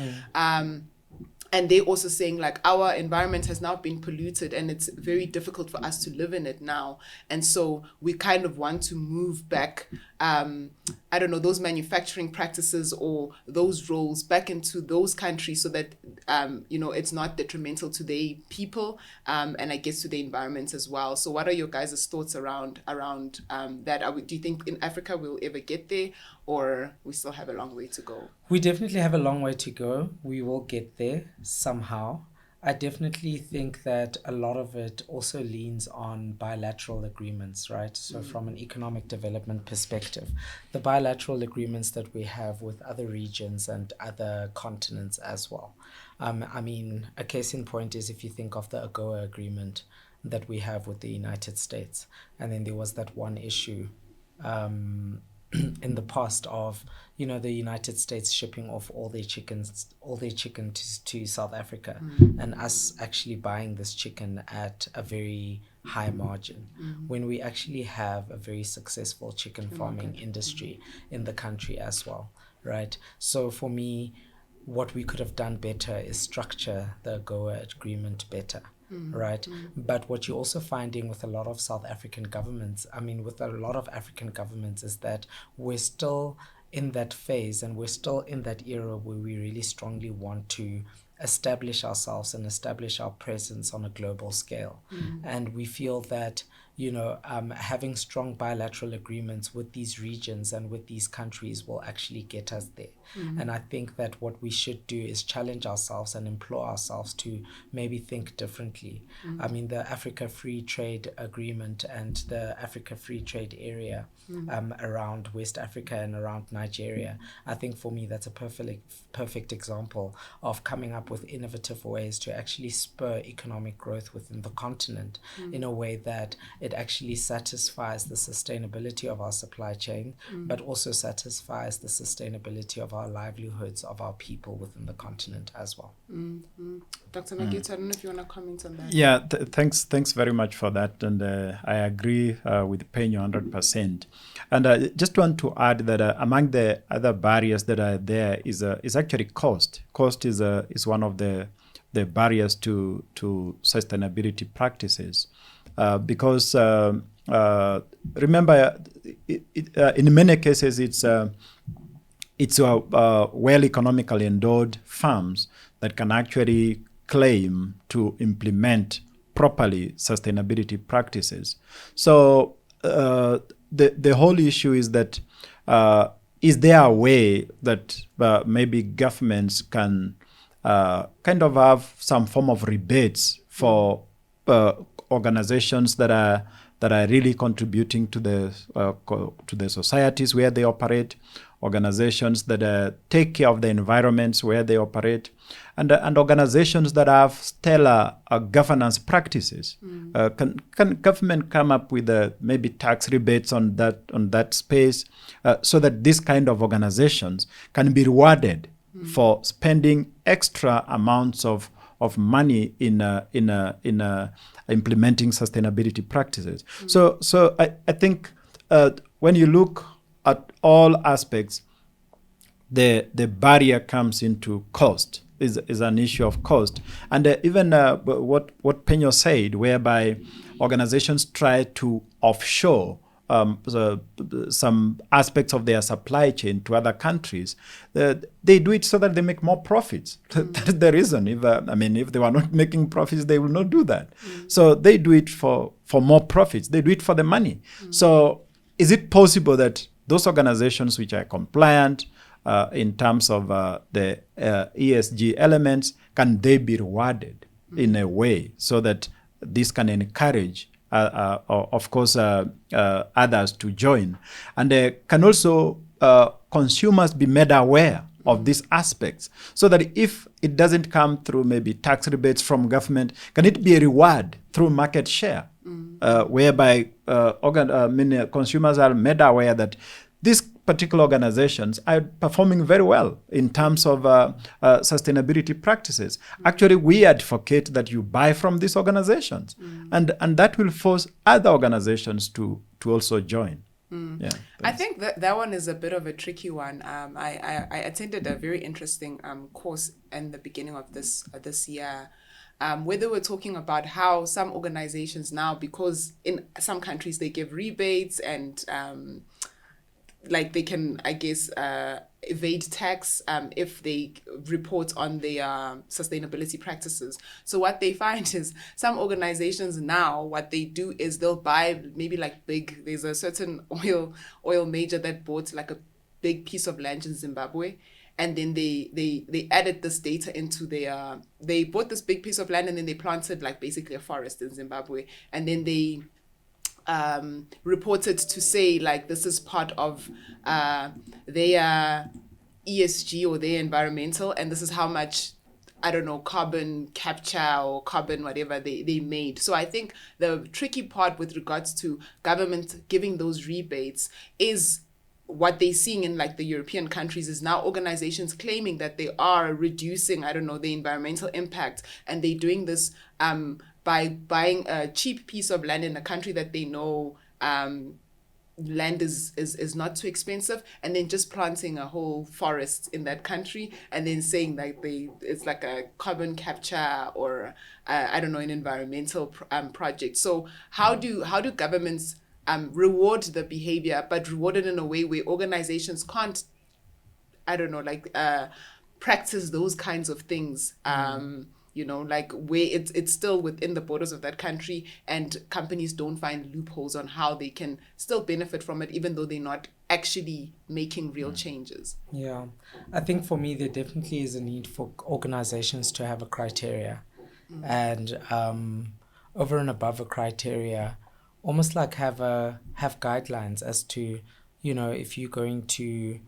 and they also saying like our environment has now been polluted and it's very difficult for us to live in it now, and so we kind of want to move back I don't know, those manufacturing practices or those roles back into those countries so that it's not detrimental to their people and I guess to the environment as well. So what are your guys' thoughts around that? Do you think in Africa we'll ever get there, or we still have a long way to go? We definitely have a long way to go. We will get there somehow. I definitely think that a lot of it also leans on bilateral agreements, right? So from an economic development perspective, the bilateral agreements that we have with other regions and other continents as well. I mean, a case in point is if you think of the AGOA agreement that we have with the United States. And then there was that one issue in the past of the United States shipping off all their chicken to South Africa, and us actually buying this chicken at a very high margin, when we actually have a very successful chicken farming industry in the country as well, right? So for me, what we could have done better is structure the AGOA agreement better. Right. But what you're also finding with a lot of African governments is that we're still in that phase and we're still in that era where we really strongly want to establish ourselves and establish our presence on a global scale. And we feel that having strong bilateral agreements with these regions and with these countries will actually get us there. And I think that what we should do is challenge ourselves and implore ourselves to maybe think differently. I mean, the Africa Free Trade Agreement and the Africa Free Trade Area around West Africa and around Nigeria, I think for me that's a perfect example of coming up with innovative ways to actually spur economic growth within the continent in a way that it actually satisfies the sustainability of our supply chain, but also satisfies the sustainability of our livelihoods of our people within the continent as well. Dr. Magid, I don't know if you want to comment on that. Yeah, thanks very much for that. And I agree with Penyo 100%. And I just want to add that among the other barriers that are there is actually cost. Cost is one of the barriers to sustainability practices. Because remember, in many cases, it's well economically endowed firms that can actually claim to implement properly sustainability practices. So the whole issue is that is there a way that maybe governments can kind of have some form of rebates for organizations that are really contributing to the societies where they operate, organizations that take care of the environments where they operate, and organizations that have stellar governance practices. Can government come up with maybe tax rebates on that space so that this kind of organizations can be rewarded for spending extra amounts of money in implementing sustainability practices. So I think when you look at all aspects, the barrier comes into cost. Is an issue of cost, and even what Penyo said, whereby organizations try to offshore some aspects of their supply chain to other countries. They do it so that they make more profits. That's the reason. If they were not making profits, they will not do that. So they do it for more profits. They do it for the money. So is it possible that those organizations which are compliant in terms of the ESG elements, can they be rewarded in a way so that this can encourage of course, others to join? And can also consumers be made aware of these aspects so that if it doesn't come through maybe tax rebates from government, can it be a reward through market share, whereby consumers are made aware that these particular organizations are performing very well in terms of sustainability practices. Actually, we advocate that you buy from these organizations, and that will force other organizations to also join. Yeah, I thanks. think that one is a bit of a tricky one. I attended a very interesting course in the beginning of this year, where they were talking about how some organizations now, because in some countries they give rebates and like they can, I guess, evade tax if they report on their sustainability practices. So what they find is some organizations now, what they do is they'll buy maybe like there's a certain oil major that bought like a big piece of land in Zimbabwe. And then they added this data into their, they bought this big piece of land and then they planted like basically a forest in Zimbabwe. And then they reported to say like this is part of their ESG or their environmental, and this is how much, I don't know, carbon capture or carbon whatever they made. So I think the tricky part with regards to government giving those rebates is what they're seeing in like the European countries is now organizations claiming that they are reducing, I don't know, the environmental impact, and they're doing this by buying a cheap piece of land in a country that they know land is not too expensive, and then just planting a whole forest in that country and then saying like it's like a carbon capture or I don't know, an environmental project. So how do governments reward the behavior, but reward it in a way where organizations can't, I don't know, like practice those kinds of things. You know, like where it's still within the borders of that country, and companies don't find loopholes on how they can still benefit from it, even though they're not actually making real changes. Yeah, I think for me, there definitely is a need for organizations to have a criteria, and over and above a criteria, almost like have guidelines as to, you know, if you're going to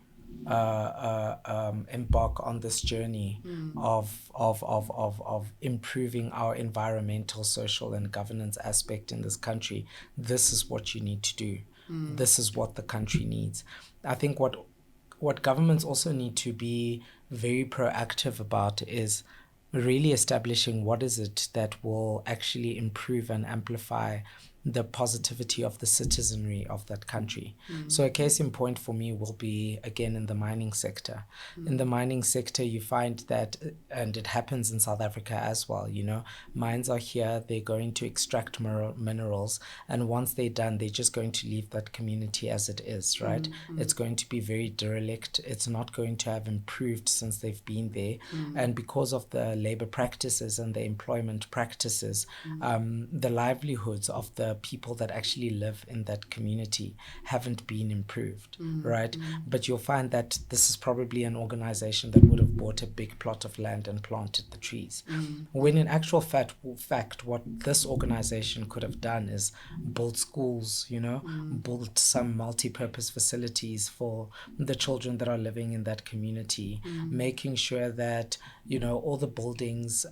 embark on this journey of improving our environmental, social, and governance aspect in this country, this is what you need to do. This is what the country needs. I think what governments also need to be very proactive about is really establishing what is it that will actually improve and amplify the positivity of the citizenry of that country. So a case in point for me will be, again, in the mining sector. In the mining sector, you find that, and it happens in South Africa as well, you know, mines are here, they're going to extract minerals, and once they're done, they're just going to leave that community as it is, right? It's going to be very derelict. It's not going to have improved since they've been there. And because of the labor practices and the employment practices, the livelihoods of the people that actually live in that community haven't been improved, right? But you'll find that this is probably an organization that would have bought a big plot of land and planted the trees. When in actual fact, what this organization could have done is built schools, you know, built some multi-purpose facilities for the children that are living in that community, making sure that, you know, all the buildings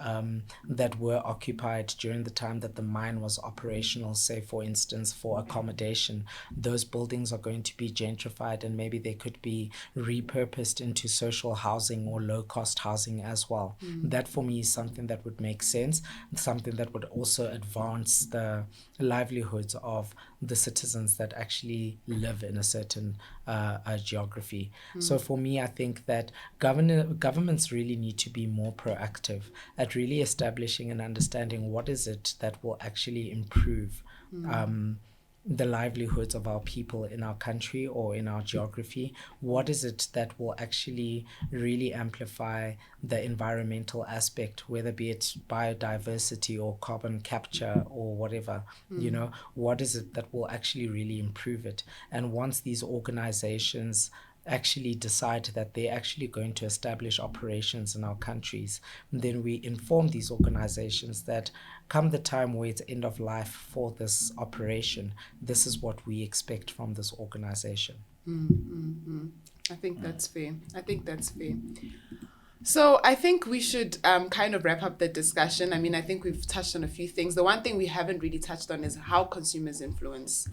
that were occupied during the time that the mine was operational, say for instance for accommodation, those buildings are going to be gentrified and maybe they could be repurposed into social housing or low-cost housing as well. That for me is something that would make sense, something that would also advance the livelihoods of the citizens that actually live in a certain geography. So for me, I think that governments really need to be more proactive at really establishing and understanding what is it that will actually improve the livelihoods of our people in our country or in our geography. What is it that will actually really amplify the environmental aspect, whether be it biodiversity or carbon capture or whatever, you know, what is it that will actually really improve it? And once these organizations actually decide that they're actually going to establish operations in our countries, then we inform these organizations that come the time where it's end of life for this operation, this is what we expect from this organization. I think that's fair. So I think we should kind of wrap up the discussion. I mean, I think we've touched on a few things. The one thing we haven't really touched on is how consumers influence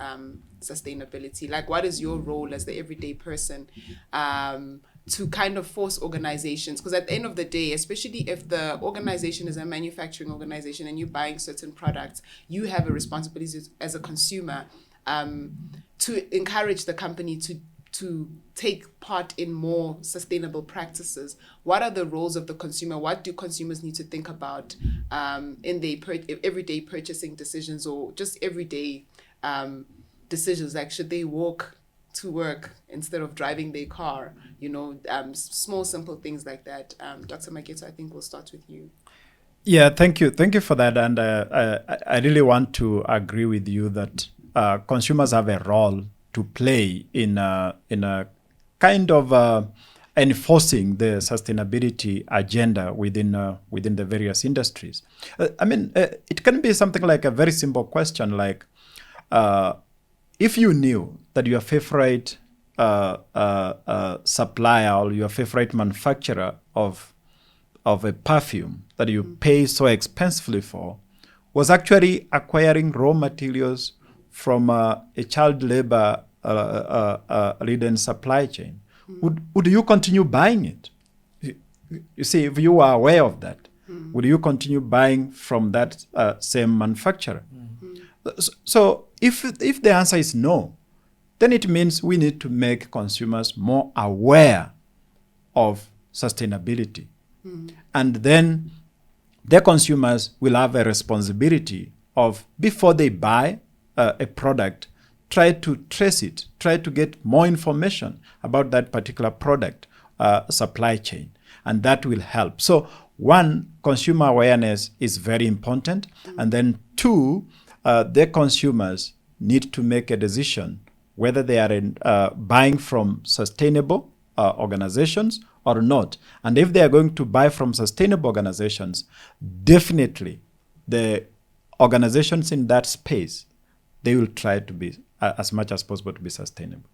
sustainability. Like, what is your role as the everyday person to kind of force organizations? Because at the end of the day, especially if the organization is a manufacturing organization and you're buying certain products, you have a responsibility as a consumer to encourage the company to take part in more sustainable practices? What are the roles of the consumer? What do consumers need to think about in their everyday purchasing decisions, or just everyday decisions? Like, should they walk to work instead of driving their car? Small, simple things like that. Dr. Mageto, I think we'll start with you. Yeah, thank you for that. And I really want to agree with you that consumers have a role to play in a kind of enforcing the sustainability agenda within the various industries. It can be something like a very simple question, like if you knew that your favorite supplier or your favorite manufacturer of a perfume that you pay so expensively for was actually acquiring raw materials from a child labor ridden supply chain, would you continue buying it? You see, if you are aware of that, would you continue buying from that same manufacturer? So if the answer is no, then it means we need to make consumers more aware of sustainability. And then the consumers will have a responsibility of, before they buy a product, try to trace it, try to get more information about that particular product supply chain, and that will help. So one, consumer awareness is very important, and then two, the consumers need to make a decision whether they are buying from sustainable organizations or not. And if they are going to buy from sustainable organizations, definitely the organizations in that space, they will try to be as much as possible to be sustainable.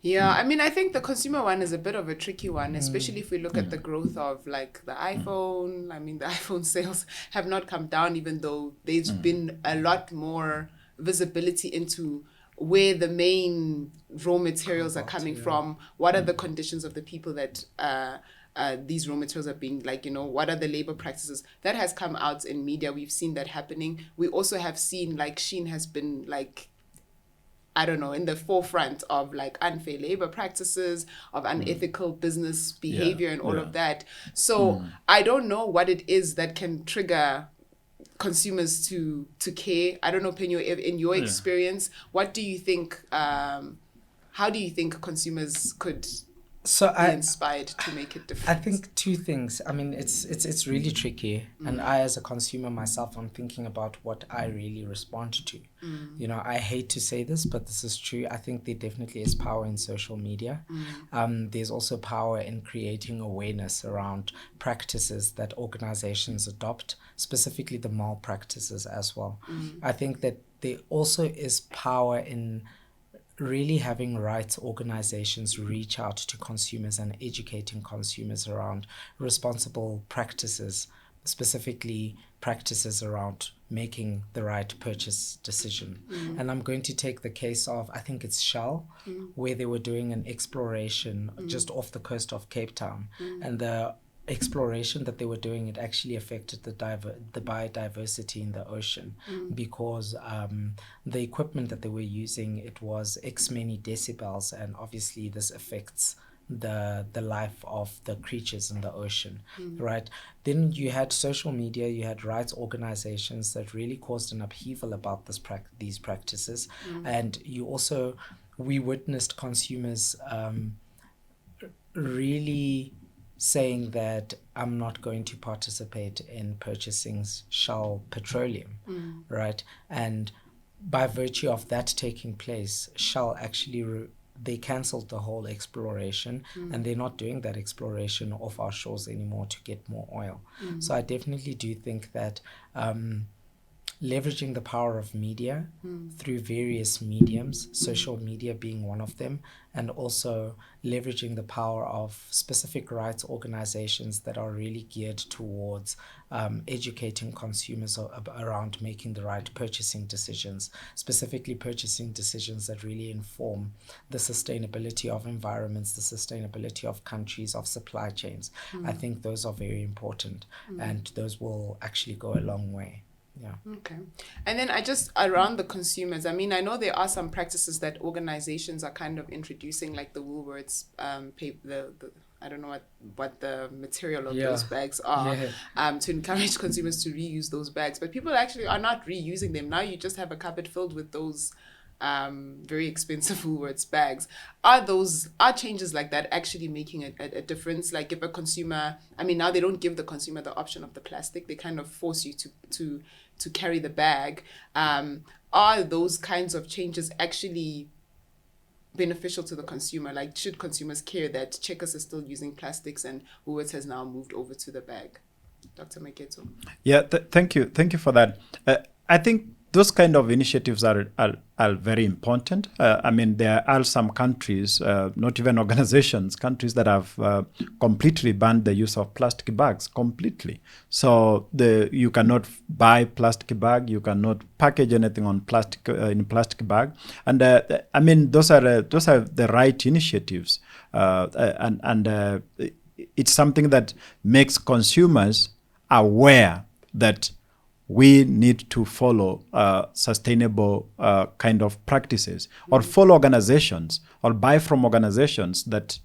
Yeah, I think the consumer one is a bit of a tricky one, especially if we look at the growth of like the iPhone. The iPhone sales have not come down, even though there's been a lot more visibility into where the main raw materials are coming from, what are the conditions of the people that these raw materials are being, what are the labor practices. That has come out in media. We've seen that happening. We also have seen Shein has been in the forefront of unfair labor practices, of unethical business behavior and all of that. So I don't know what it is that can trigger consumers to care. I don't know, Penyo, in your experience, what do you think, how do you think consumers could be inspired to make it different? I think two things. It's really tricky. And I, as a consumer myself, I'm thinking about what I really respond to. I hate to say this, but this is true. I think there definitely is power in social media. There's also power in creating awareness around practices that organizations adopt, specifically the malpractices as well. I think that there also is power in really having rights organizations reach out to consumers and educating consumers around responsible practices, specifically practices around making the right purchase decision. And I'm going to take the case of, I think it's Shell, where they were doing an exploration just off the coast of Cape Town. And the exploration that they were doing, it actually affected the biodiversity in the ocean, because the equipment that they were using, it was X many decibels, and obviously this affects the life of the creatures in the ocean, right? Then you had social media, you had rights organizations that really caused an upheaval about these practices, and we witnessed consumers really saying that I'm not going to participate in purchasing Shell petroleum, right? And by virtue of that taking place, Shell actually they cancelled the whole exploration, and they're not doing that exploration off our shores anymore to get more oil. So I definitely do think that leveraging the power of media through various mediums, social media being one of them, and also leveraging the power of specific rights organizations that are really geared towards educating consumers around making the right purchasing decisions, specifically purchasing decisions that really inform the sustainability of environments, the sustainability of countries, of supply chains. I think those are very important, and those will actually go a long way. Yeah. Okay. And then around the consumers, I mean, I know there are some practices that organizations are kind of introducing, like the Woolworths paper, the I don't know what the material of those bags are, to encourage consumers to reuse those bags. But people actually are not reusing them. Now you just have a cupboard filled with those very expensive Woolworths bags. Are changes like that actually making a difference? Like if a consumer, I mean, now they don't give the consumer the option of the plastic. They kind of force you to carry the bag. Are those kinds of changes actually beneficial to the consumer? Like, should consumers care that Checkers is still using plastics and Woolworths has now moved over to the bag? Dr. Maketo. Yeah, thank you for that. I think those kind of initiatives are very important. I mean, there are some countries, not even organizations, countries that have completely banned the use of plastic bags completely. So you cannot buy plastic bag, you cannot package anything on plastic in a plastic bag, and I mean those are the right initiatives, and it's something that makes consumers aware that we need to follow sustainable kind of practices, or follow organizations, or buy from organizations that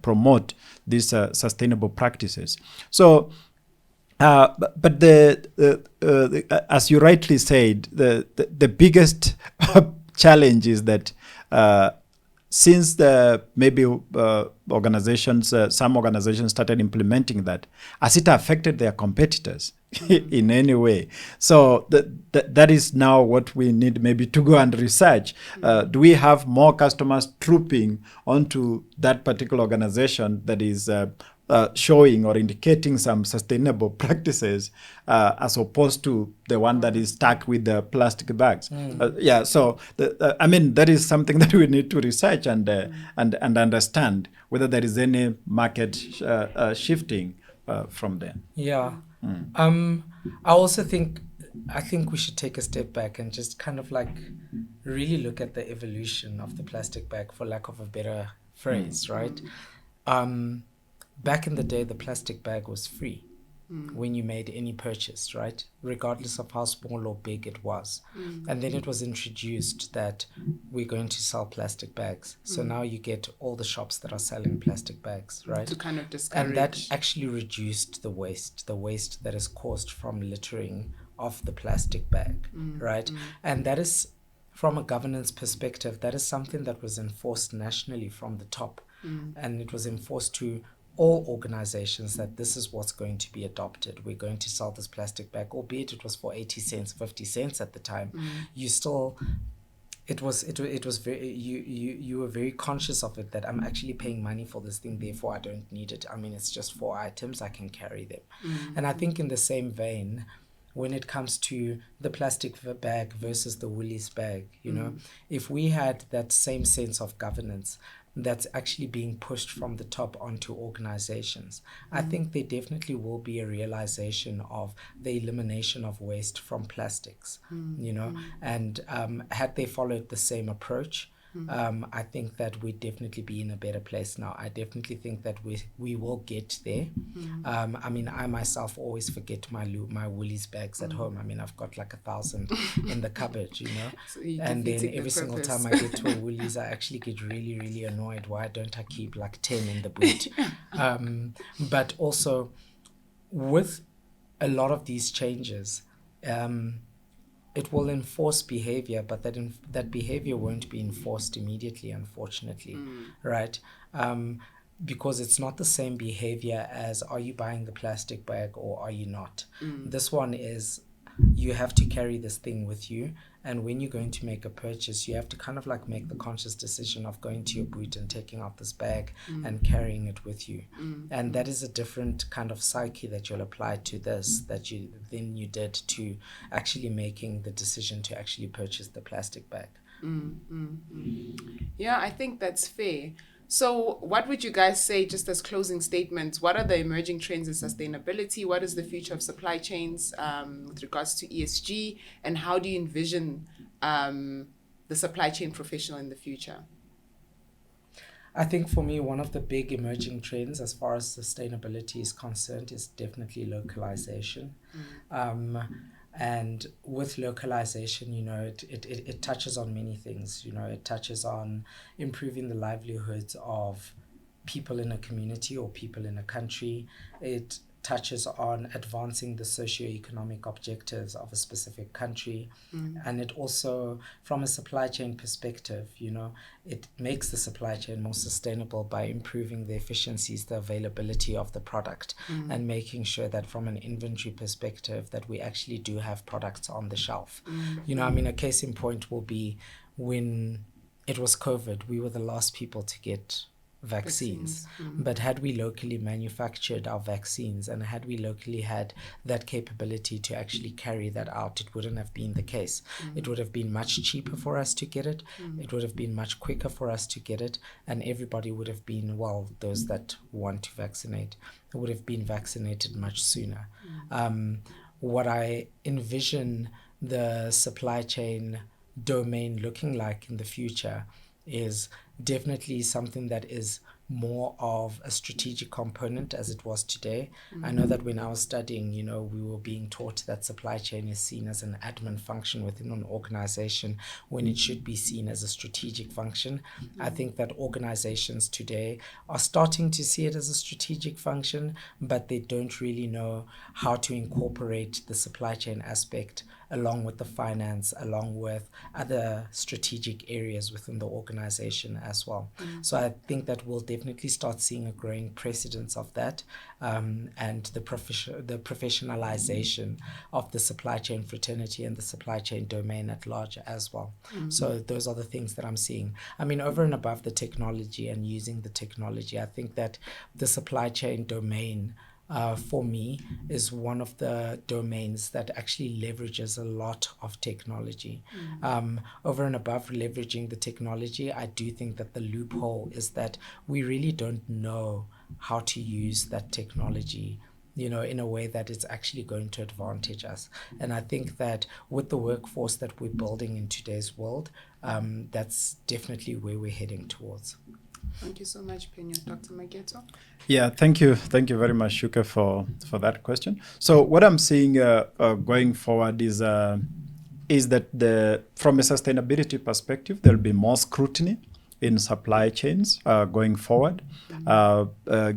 promote these sustainable practices. So, but as you rightly said, the biggest challenge is that since organizations, some organizations started implementing that, has it affected their competitors in any way? So that is now what we need maybe to go and research. Do we have more customers trooping onto that particular organization that is showing or indicating some sustainable practices, as opposed to the one that is stuck with the plastic bags? So I mean, that is something that we need to research and understand whether there is any market shifting from there. Yeah. I also think we should take a step back and just kind of like really look at the evolution of the plastic bag, for lack of a better phrase, right? Back in the day, the plastic bag was free when you made any purchase, right? Regardless of how small or big it was. And then it was introduced that we're going to sell plastic bags. So now you get all the shops that are selling plastic bags, right? To kind of discourage. And that actually reduced the waste that is caused from littering of the plastic bag, right? And that is, from a governance perspective, that is something that was enforced nationally from the top. And it was enforced to all organizations that this is what's going to be adopted. We're going to sell this plastic bag, albeit it was for 80 cents, 50 cents at the time. You still, it was very, you were very conscious of it, that I'm actually paying money for this thing, therefore I don't need it. I mean, it's just 4 items, I can carry them. And I think in the same vein, when it comes to the plastic bag versus the Woolies bag, you know, if we had that same sense of governance that's actually being pushed from the top onto organizations, I think there definitely will be a realization of the elimination of waste from plastics, you know, and had they followed the same approach, I think that we'd definitely be in a better place now. I definitely think that we will get there. I mean, I myself always forget my Woolies bags at home. I mean, I've got like 1,000 in the cupboard, you know. So and then every single time I get to a Woolies, I actually get really, really annoyed. Why don't I keep like 10 in the boot? But also, with a lot of these changes, it will enforce behavior, but that behavior won't be enforced immediately, unfortunately, right? Because it's not the same behavior as, are you buying the plastic bag or are you not? This one is, you have to carry this thing with you, and when you're going to make a purchase, you have to kind of like make the conscious decision of going to your boot and taking out this bag and carrying it with you. And that is a different kind of psyche that you'll apply to this, that you did to actually making the decision to actually purchase the plastic bag. Yeah, I think that's fair. So what would you guys say, just as closing statements, what are the emerging trends in sustainability? What is the future of supply chains with regards to ESG? And how do you envision the supply chain professional in the future? I think for me, one of the big emerging trends as far as sustainability is concerned is definitely localization. And with localization, it touches on many things. It touches on improving the livelihoods of people in a community or people in a country. It touches on advancing the socio-economic objectives of a specific country. And it also, from a supply chain perspective, it makes the supply chain more sustainable by improving the efficiencies, the availability of the product, and making sure that from an inventory perspective that we actually do have products on the shelf. A case in point will be when it was COVID, we were the last people to get vaccines. But had we locally manufactured our vaccines and had we locally had that capability to actually carry that out, it wouldn't have been the case. It would have been much cheaper for us to get it. It would have been much quicker for us to get it, and everybody would have been, those that want to vaccinate would have been vaccinated much sooner. What I envision the supply chain domain looking like in the future is definitely something that is more of a strategic component as it was today. I know that when I was studying, we were being taught that supply chain is seen as an admin function within an organization when it should be seen as a strategic function. I think that organizations today are starting to see it as a strategic function, but they don't really know how to incorporate the supply chain aspect along with the finance, along with other strategic areas within the organization as well. So I think that we'll definitely start seeing a growing precedence of that, and the professionalization of the supply chain fraternity and the supply chain domain at large as well. So those are the things that I'm seeing. Over and above the technology and using the technology, I think that the supply chain domain for me is one of the domains that actually leverages a lot of technology. Over and above leveraging the technology, I do think that the loophole is that we really don't know how to use that technology in a way that it's actually going to advantage us. And I think that with the workforce that we're building in today's world, that's definitely where we're heading towards. Thank you so much, Penyo. Dr. Mageto? Yeah, thank you very much, Shuka, for that question. So what I'm seeing going forward is that from a sustainability perspective, there'll be more scrutiny in supply chains going forward,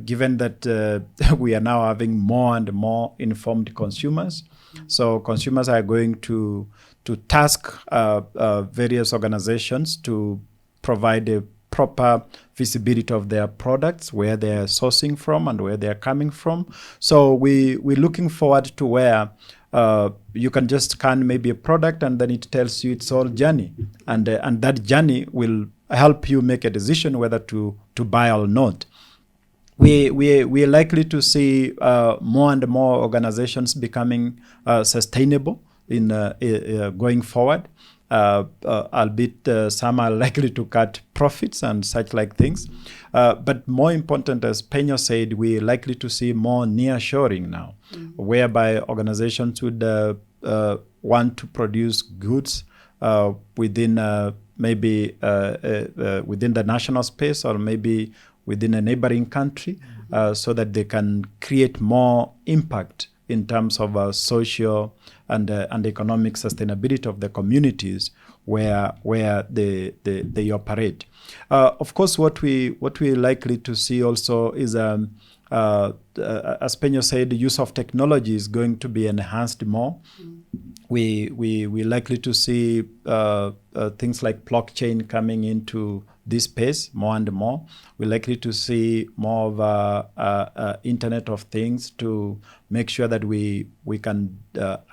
given that we are now having more and more informed consumers. So consumers are going to task various organizations to provide a proper visibility of their products, where they're sourcing from and where they're coming from. So we're looking forward to where you can just scan maybe a product and then it tells you its whole journey. And that journey will help you make a decision whether to buy or not. We're likely to see more and more organizations becoming sustainable in going forward. Albeit some are likely to cut profits and such like things. But more important, as Penyo said, we're likely to see more nearshoring now, whereby organizations would want to produce goods within maybe within the national space or maybe within a neighboring country, so that they can create more impact in terms of social and economic sustainability of the communities where they operate. Of course, what we're likely to see also is, as Penyo said, the use of technology is going to be enhanced more. We're likely to see things like blockchain coming into this space more and more. We're likely to see more of Internet of Things to make sure that we can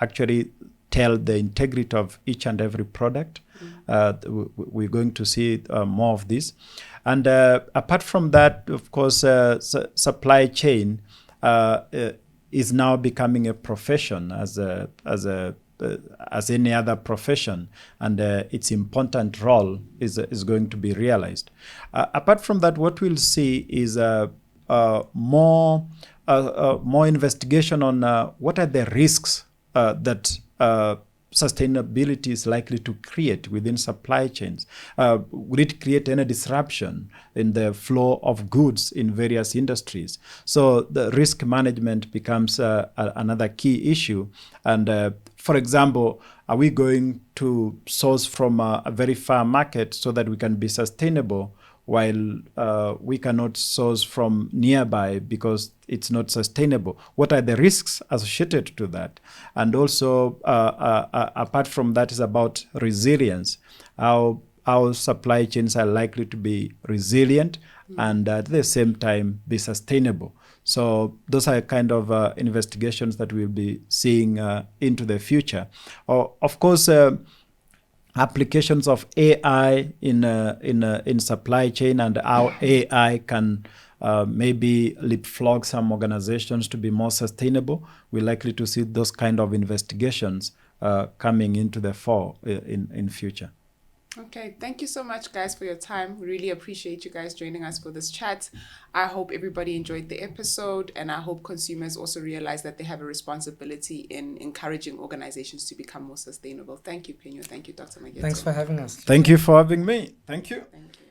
actually tell the integrity of each and every product. We're going to see more of this. And apart from that, of course, supply chain is now becoming a profession as any other profession, and its important role is going to be realized. Apart from that, what we'll see is more investigation on what are the risks that sustainability is likely to create within supply chains. Will it create any disruption in the flow of goods in various industries? So the risk management becomes another key issue. And For example, are we going to source from a very far market so that we can be sustainable, while we cannot source from nearby because it's not sustainable? What are the risks associated to that? And also, apart from that, is about resilience. Our supply chains are likely to be resilient and at the same time be sustainable. So those are kind of investigations that we'll be seeing into the future. Of course, applications of AI in supply chain and how AI can maybe leapfrog some organizations to be more sustainable. We're likely to see those kind of investigations coming into the fore in future. Okay, thank you so much, guys, for your time. We really appreciate you guys joining us for this chat. I hope everybody enjoyed the episode, and I hope consumers also realize that they have a responsibility in encouraging organizations to become more sustainable. Thank you, Penyo. Thank you, Dr. Mageto. Thanks for having us. Thank you for having me. Thank you. Thank you.